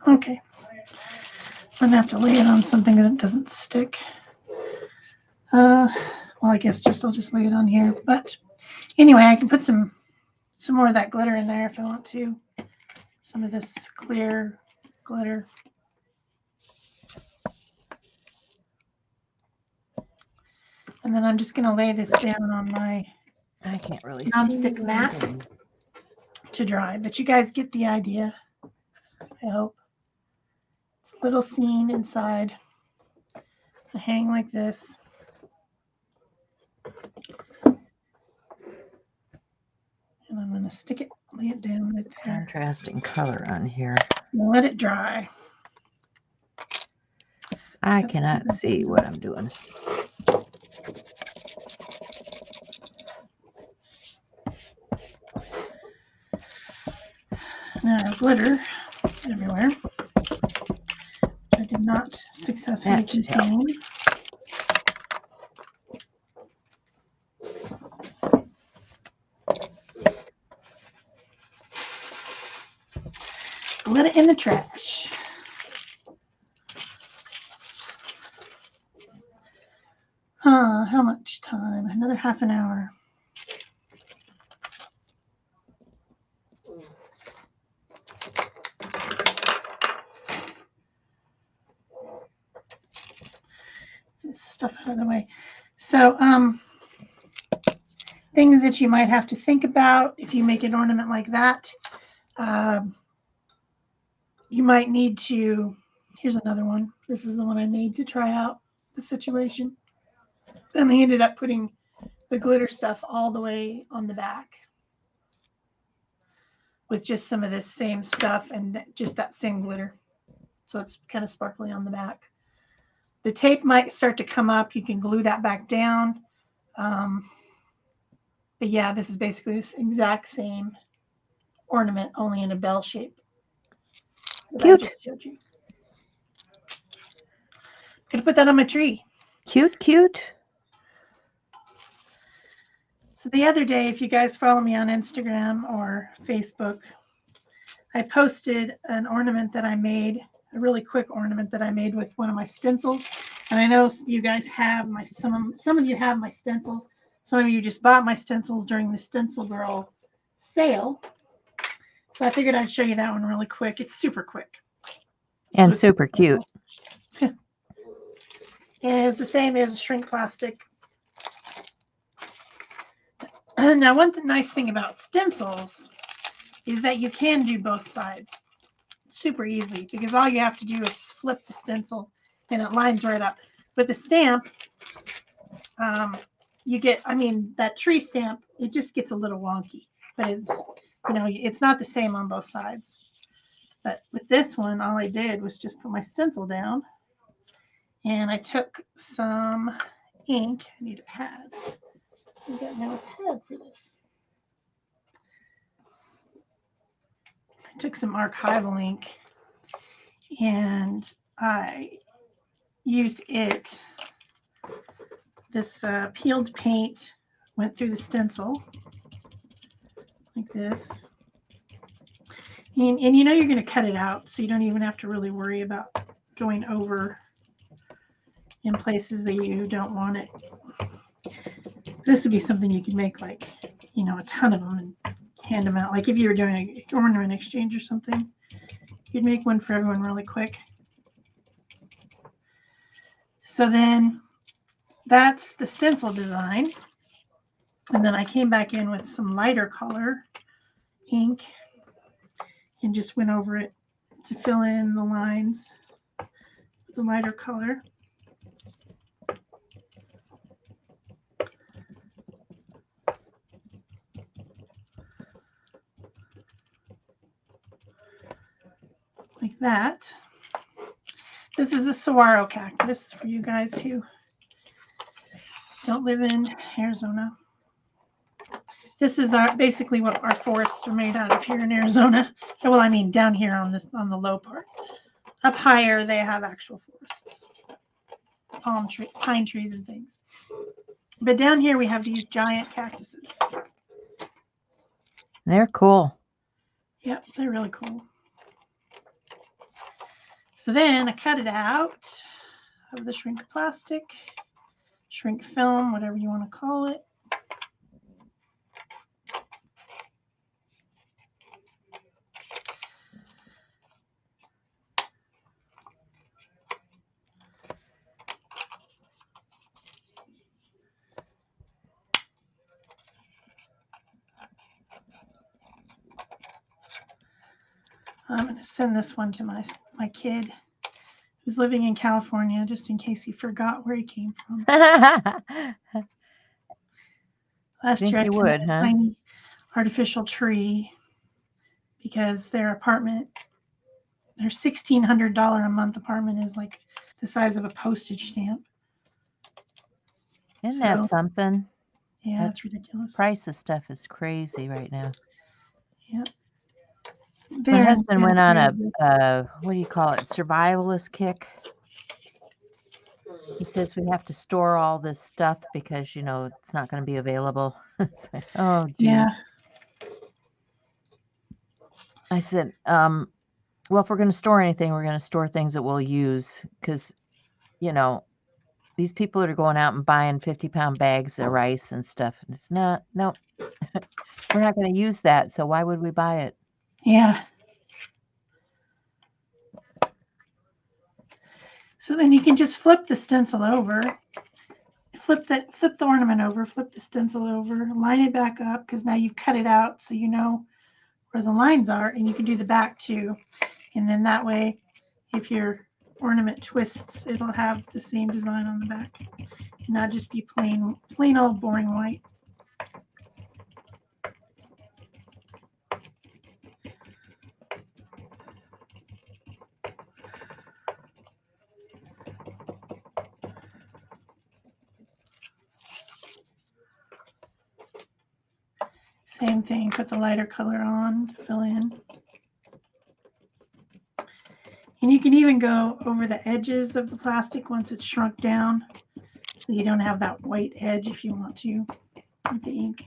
Okay. I'm gonna have to lay it on something that doesn't stick. Well, I guess I'll just lay it on here. But anyway, I can put some more of that glitter in there if I want to. Some of this clear glitter. And then I'm just gonna lay this down on my I can't really nonstick mat to dry, but you guys get the idea. I hope. It's a little scene inside. I hang like this. And I'm going to stick it, lay it down right there. Contrasting color on here. And let it dry. I cannot see what I'm doing. Now I have glitter everywhere. I did not successfully contain. Let it in the trash. How much time? Another half an hour. Some stuff out of the way. So, things that you might have to think about if you make an ornament like that. You might need to, here's another one. This is the one I made to try out the situation. And I ended up putting the glitter stuff all the way on the back with just some of this same stuff and just that same glitter. So it's kind of sparkly on the back. The tape might start to come up. You can glue that back down. But yeah, this is basically this exact same ornament, only in a bell shape. Cute. I'm gonna put that on my tree. Cute, cute. So the other day, if you guys follow me on Instagram or Facebook, I posted an ornament that I made, a really quick ornament that I made with one of my stencils. And I know you guys have some of you have my stencils. Some of you just bought my stencils during the Stencil Girl sale. So I figured I'd show you that one really quick. It's super quick. And super cute. And it's the same as shrink plastic. Now, one nice thing about stencils is that you can do both sides super easy because all you have to do is flip the stencil and it lines right up. With the stamp, you get, that tree stamp, it just gets a little wonky, but it's not the same on both sides. But with this one, all I did was just put my stencil down and I took some ink. I need a pad. I got now a pad for this. I took some archival ink and I used it. This peeled paint went through the stencil like this. And you're going to cut it out, so you don't even have to really worry about going over in places that you don't want it. This would be something you could make like, a ton of them and hand them out. Like if you were doing an ornament exchange or something, you'd make one for everyone really quick. So then that's the stencil design. And then I came back in with some lighter color ink and just went over it to fill in the lines with the lighter color. that. This is a saguaro cactus for you guys who don't live in Arizona. This is basically what our forests are made out of here in Arizona. Well, I mean down here on the low part. Up higher, they have actual forests, pine trees and things. But down here we have these giant cactuses. They're cool. Yep, they're really cool. So then I cut it out of the shrink plastic, shrink film, whatever you want to call it. I'm going to send this one to my kid who's living in California, just in case he forgot where he came from. Last year I sent a tiny artificial tree because their apartment, their $1,600 a month apartment is like the size of a postage stamp. Isn't that something? Yeah, it's ridiculous. Price of stuff is crazy right now. Yeah. My husband went on a what do you call it, survivalist kick. He says we have to store all this stuff because, you know, it's not going to be available. Like, oh, geez. Yeah. I said, well, if we're going to store anything, we're going to store things that we'll use because, you know, these people that are going out and buying 50-pound bags of rice and stuff, and it's not, no, we're not going to use that. So why would we buy it? Yeah. So then you can just flip the stencil over, flip the ornament over, flip the stencil over, line it back up because now you've cut it out so you know where the lines are, and you can do the back too. And then that way, if your ornament twists, it'll have the same design on the back and not just be plain old boring white. Same thing, put the lighter color on to fill in. And you can even go over the edges of the plastic once it's shrunk down so you don't have that white edge if you want to with the ink.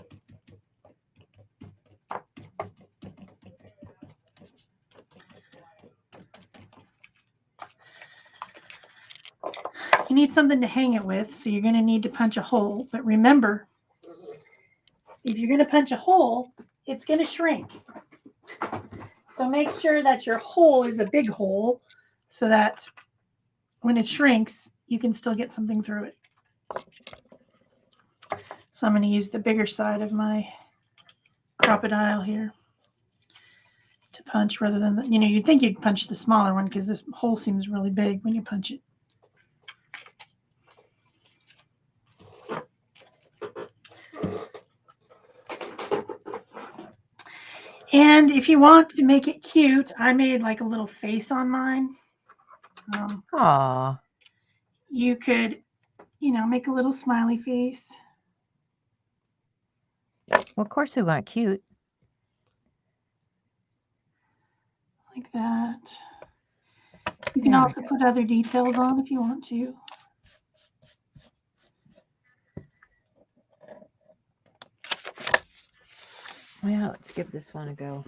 You need something to hang it with, so you're going to need to punch a hole. But remember, if you're going to punch a hole, it's going to shrink. So make sure that your hole is a big hole so that when it shrinks, you can still get something through it. So I'm going to use the bigger side of my crocodile here to punch rather than, you know, you'd think you'd punch the smaller one because this hole seems really big when you punch it. And if you want to make it cute, I made like a little face on mine. You could, you know, make a little smiley face. Well, of course we want cute. Like that. You can also put other details on if you want to. Well, let's give this one a go.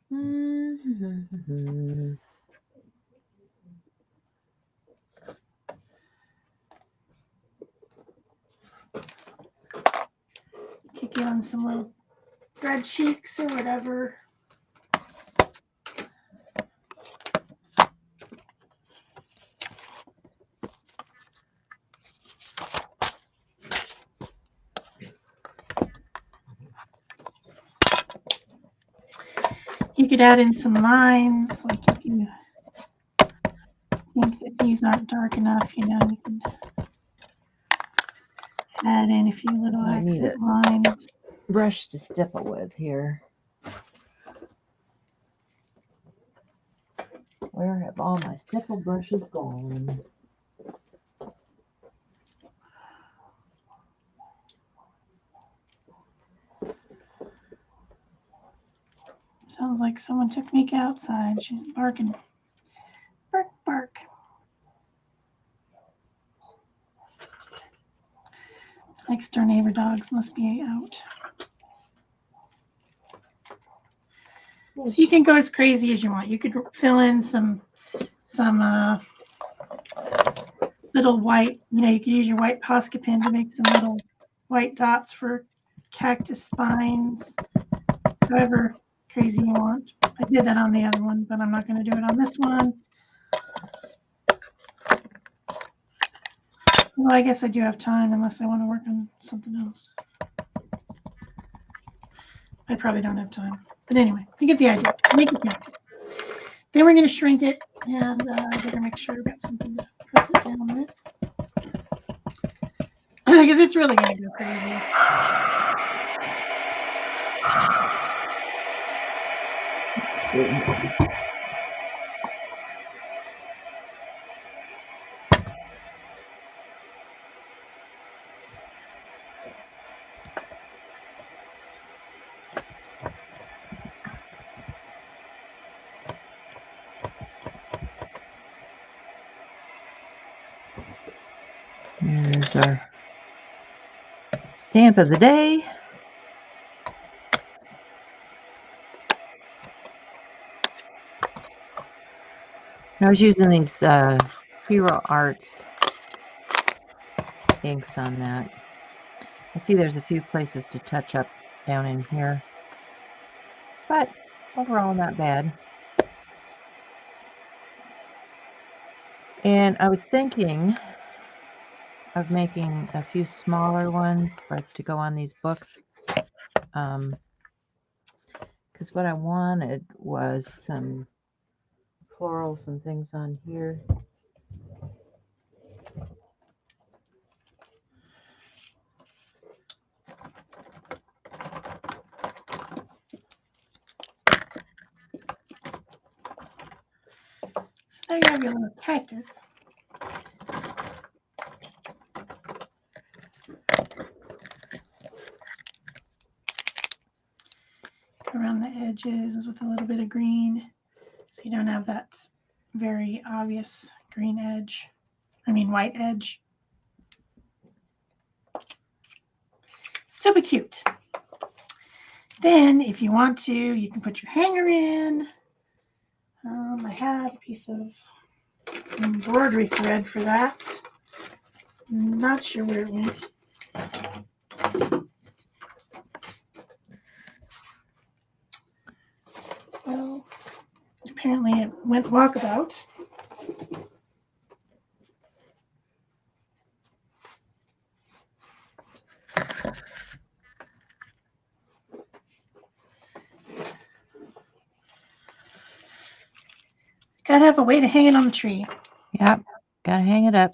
You could give them some little red cheeks or whatever. You could add in some lines, like if you think that these aren't dark enough, you know, you can add in a few little accent lines. brush to stipple with here. Where have all my stipple brushes gone? Sounds like someone took Mika outside. She's barking. Bark, bark. Next door neighbor dogs must be out. So you can go as crazy as you want. You could fill in some little white, you could use your white Posca pen to make some little white dots for cactus spines, however crazy you want. I did that on the other one, but I'm not going to do it on this one. Well, I guess I do have time unless I want to work on something else. I probably don't have time. But anyway, you get the idea. Make a cactus. Then we're going to shrink it, and I better make sure I've got something to press it down with. Because it's really going to go crazy. Here's our stamp of the day. I was using these Hero Arts inks on that. I see there's a few places to touch up down in here, but overall not bad. And I was thinking of making a few smaller ones, like to go on these books, because what I wanted was some florals and things on here. There you have your little cactus. Around the edges with a little bit of green, so you don't have that very obvious green edge. I mean white edge. Super cute. Then, if you want to, you can put your hanger in. I have a piece of embroidery thread for that. I'm not sure where it went. Well, apparently it went walkabout. Gotta have a way to hang it on the tree. Yep, gotta hang it up.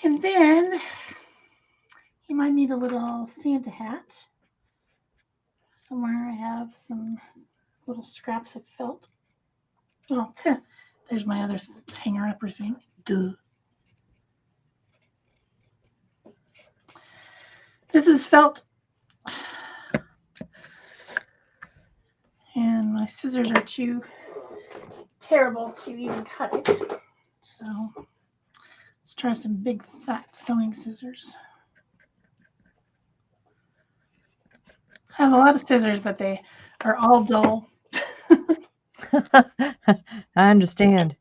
And then you might need a little Santa hat. Somewhere I have some little scraps of felt. Oh, there's my other hanger-upper thing. Duh. This is felt. And my scissors are too terrible to even cut it. So let's try some big fat sewing scissors. I have a lot of scissors, but they are all dull. I understand.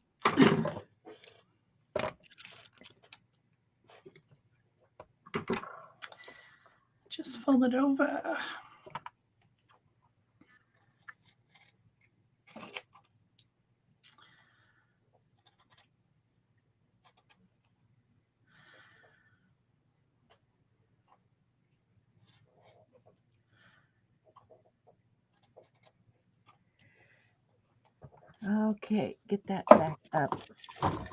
Just fold it over. Okay, get that back up out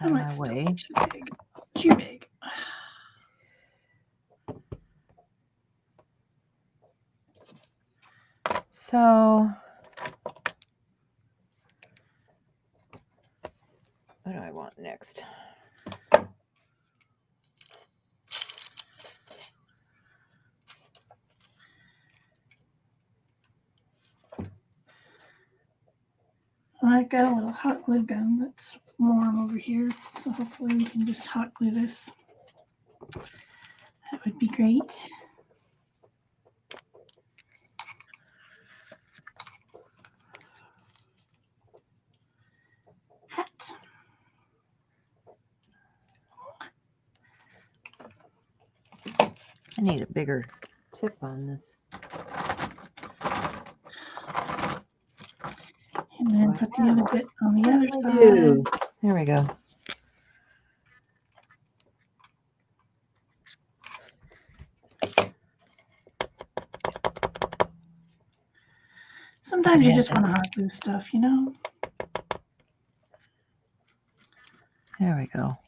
of my way. Too big. Too big. So, what do I want next? I've got a little hot glue gun that's warm over here, so hopefully we can just hot glue this. That would be great. Hat. I need a bigger tip on this. And then put the other bit on the other side. There we go. Sometimes you just want to hot glue stuff, you know? There we go.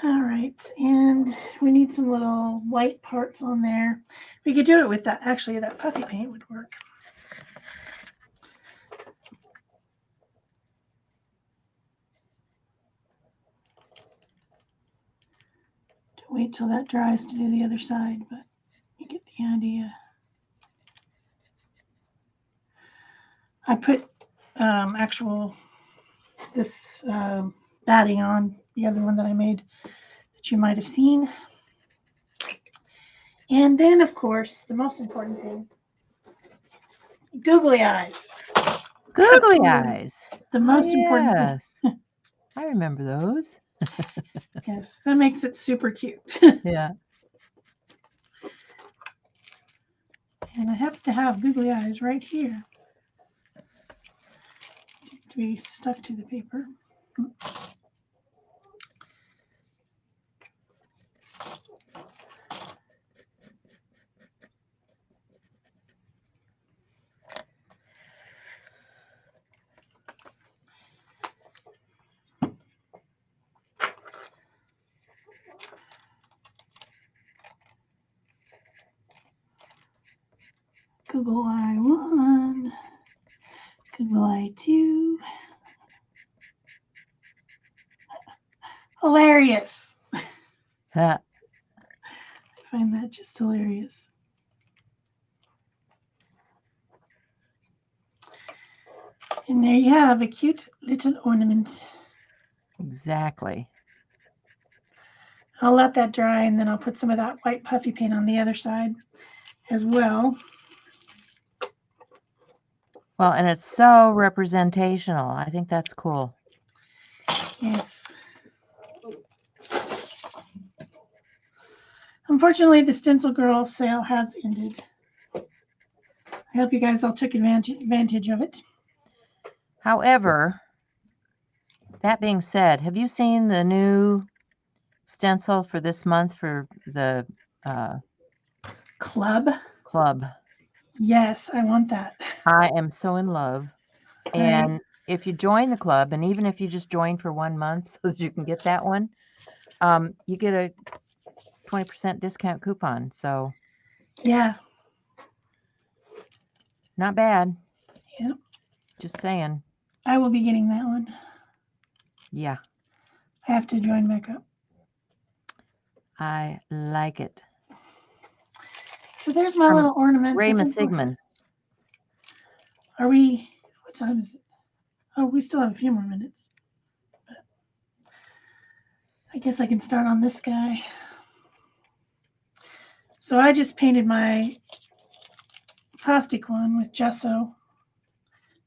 All right, and we need some little white parts on there. We could do it with that, actually, that puffy paint would work. Wait till that dries to do the other side, but you get the idea. I put actual this batting on the other one that I made that you might have seen. And then, of course, the most important thing, googly eyes. Googly eyes. The most important thing. I remember those. Yes, that makes it super cute. Yeah. And I happen to have googly eyes right here. Seems to be stuck to the paper. Google Eye 1, Google Eye 2. Hilarious. I find that just hilarious. And there you have a cute little ornament. Exactly. I'll let that dry, and then I'll put some of that white puffy paint on the other side as well. Well, and it's so representational. I think that's cool. Yes. Unfortunately, the Stencil Girl sale has ended. I hope you guys all took advantage of it. However, that being said, have you seen the new stencil for this month for the Club? club? Yes, I want that. I am so in love. And if you join the club, and even if you just join for 1 month so that you can get that one, you get a 20% discount coupon. So yeah, not bad. Yeah. Just saying. I will be getting that one. Yeah. I have to join back up. I like it. So there's my little ornaments. Raymond Sigmund. Are we, what time is it? Oh, we still have a few more minutes. But I guess I can start on this guy. So I just painted my plastic one with gesso.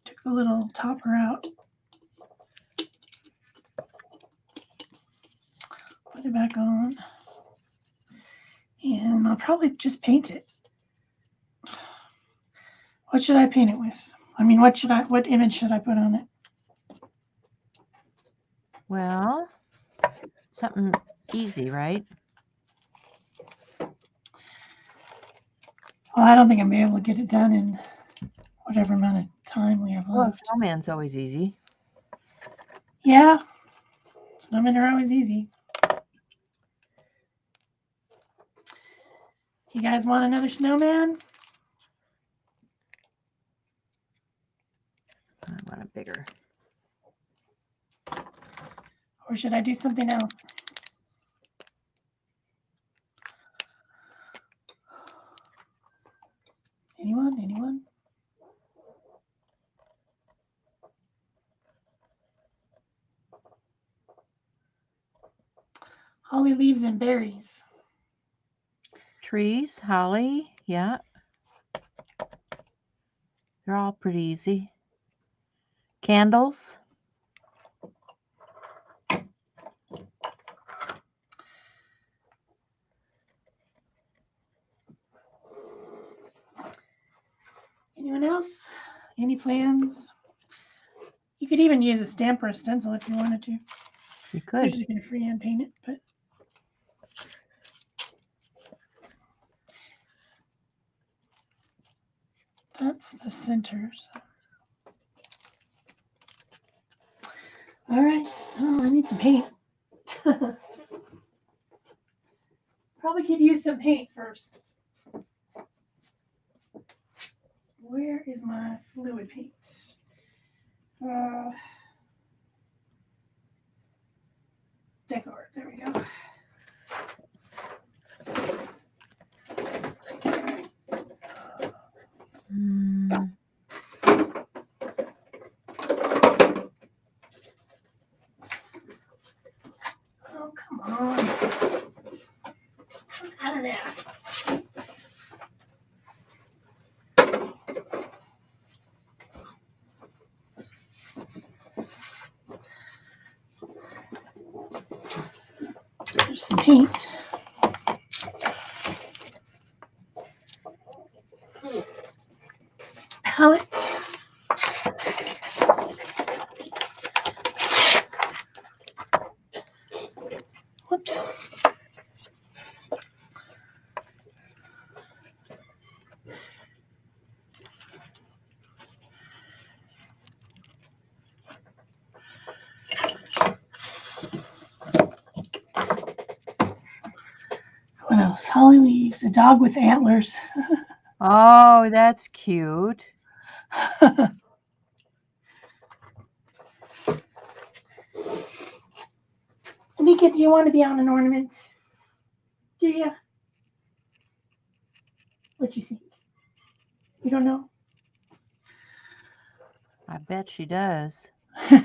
Took the little topper out. Put it back on. And I'll probably just paint it. What should I paint it with? I mean, what image should I put on it? Well, something easy, right? Well, I don't think I'm going to be able to get it done in whatever amount of time we have left. Well, snowman's always easy. Yeah, snowmen are always easy. You guys want another snowman? I want a bigger. Or should I do something else? Anyone? Anyone? Holly leaves and berries. Trees, holly, yeah. They're all pretty easy. Candles. Anyone else? Any plans? You could even use a stamp or a stencil if you wanted to. You I'm could. just going to freehand paint it, but that's the center. So. All right. Oh, I need some paint. Probably could use some paint first. Where is my fluid paint? Decor. There we go. Oh, come on. Get out of there. There's some paint. Palette. Whoops. What else? Holly leaves. A dog with antlers. Oh, that's cute. Mika, do you want to be on an ornament? Do you? What you think? You don't know? I bet she does. She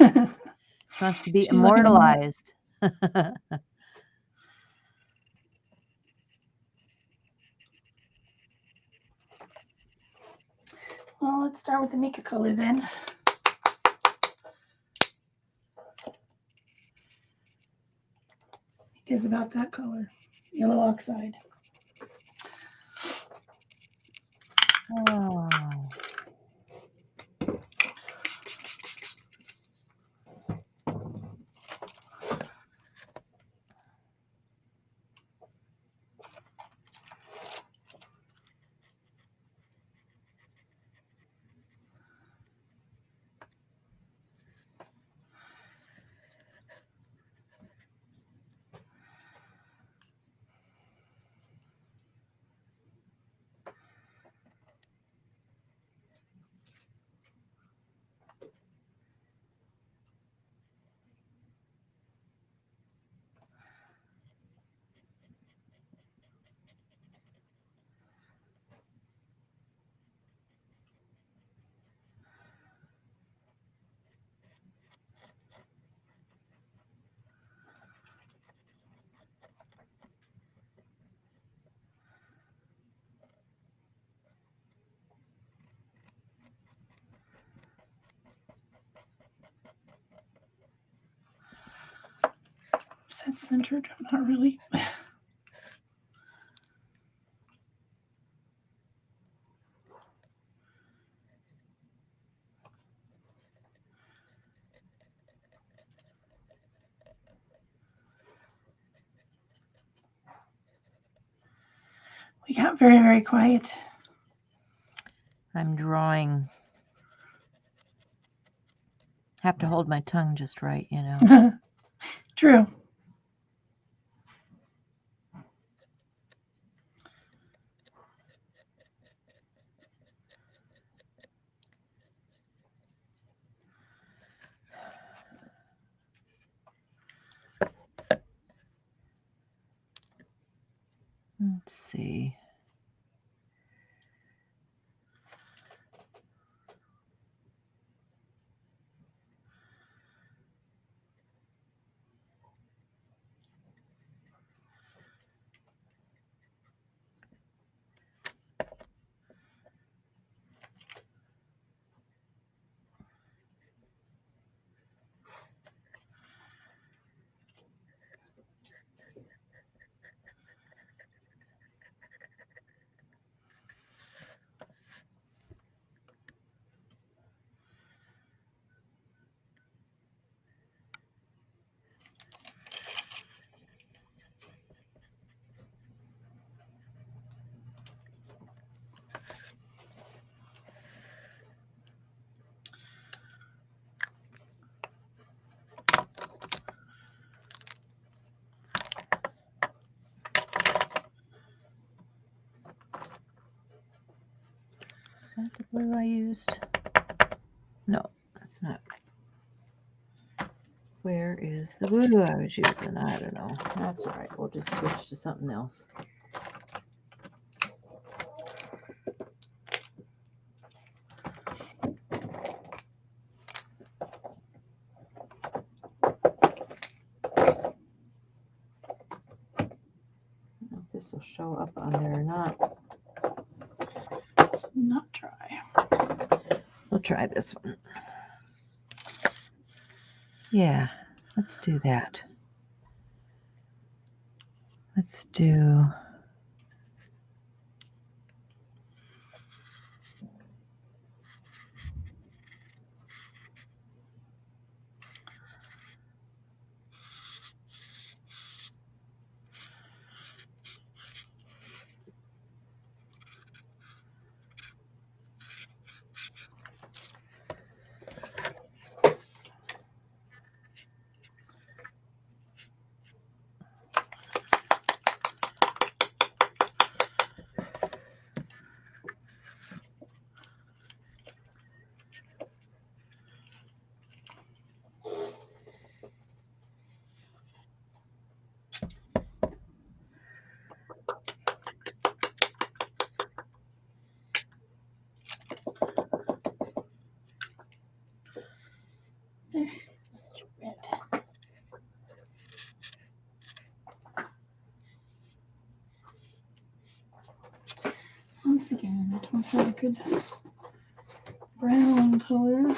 wants to be immortalized. Well, let's start with the Mika color then. Mika's about that color, yellow oxide. Oh. that centered? Not really. We got very, very quiet. I'm drawing. Have to hold my tongue just right, you know. True. Let's see. Is that the blue I used? No, that's not. Where is the blue I was using? I don't know. That's all right. We'll just switch to something else. I don't know if this will show up on there or not. It's not dry. We'll try this one. Yeah, let's do that. Let's do. Once again, I don't have a good brown color.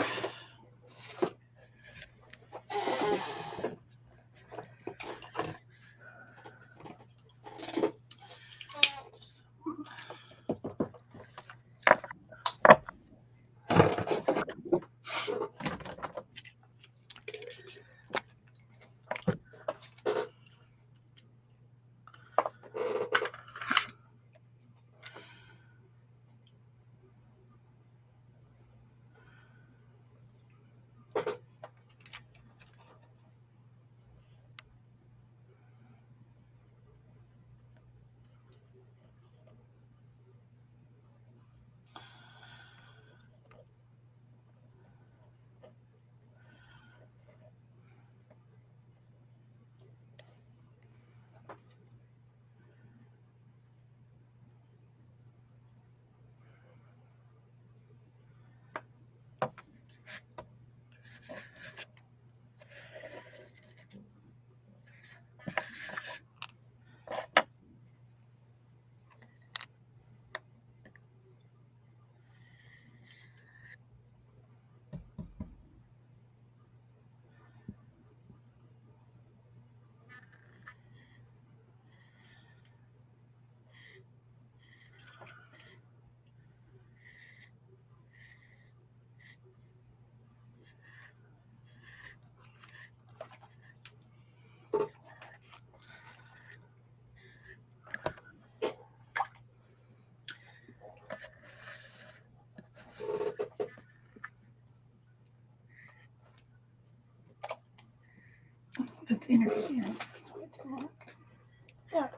That's interference. That's why it didn't work. Yeah.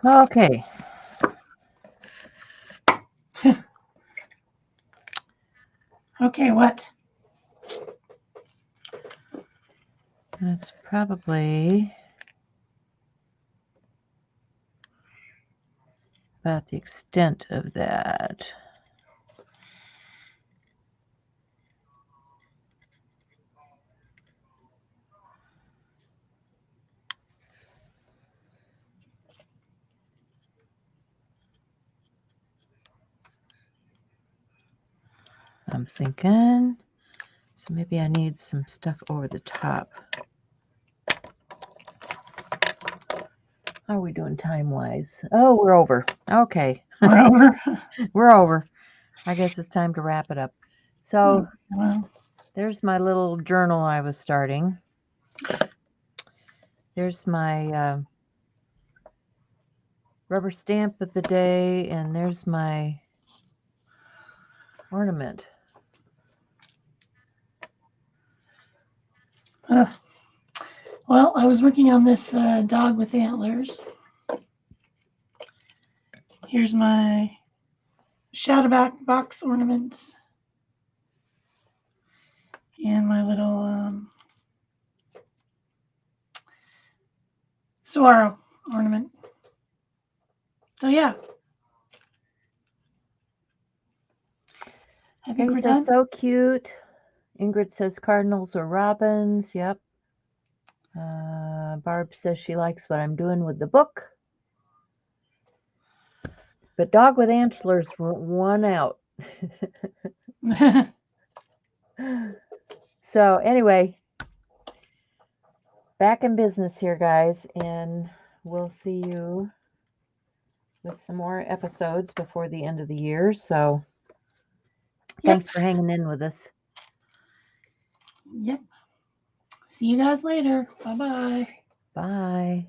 Okay. Okay, what? That's probably about the extent of that. I'm thinking, so maybe I need some stuff over the top. How are we doing time-wise? Oh, we're over. Okay. We're over. We're over. I guess it's time to wrap it up. So Well, there's my little journal I was starting. There's my rubber stamp of the day, and there's my ornament. well, I was working on this dog with antlers. Here's my shadowback box ornaments and my little saguaro ornament. So yeah. I think He we're says, done. so cute. Ingrid says cardinals or robins. Yep. Barb says she likes what I'm doing with the book. But dog with antlers won out. So anyway, back in business here, guys, and we'll see you with some more episodes before the end of the year. So thanks for hanging in with us. Yep. See you guys later. Bye-bye. Bye.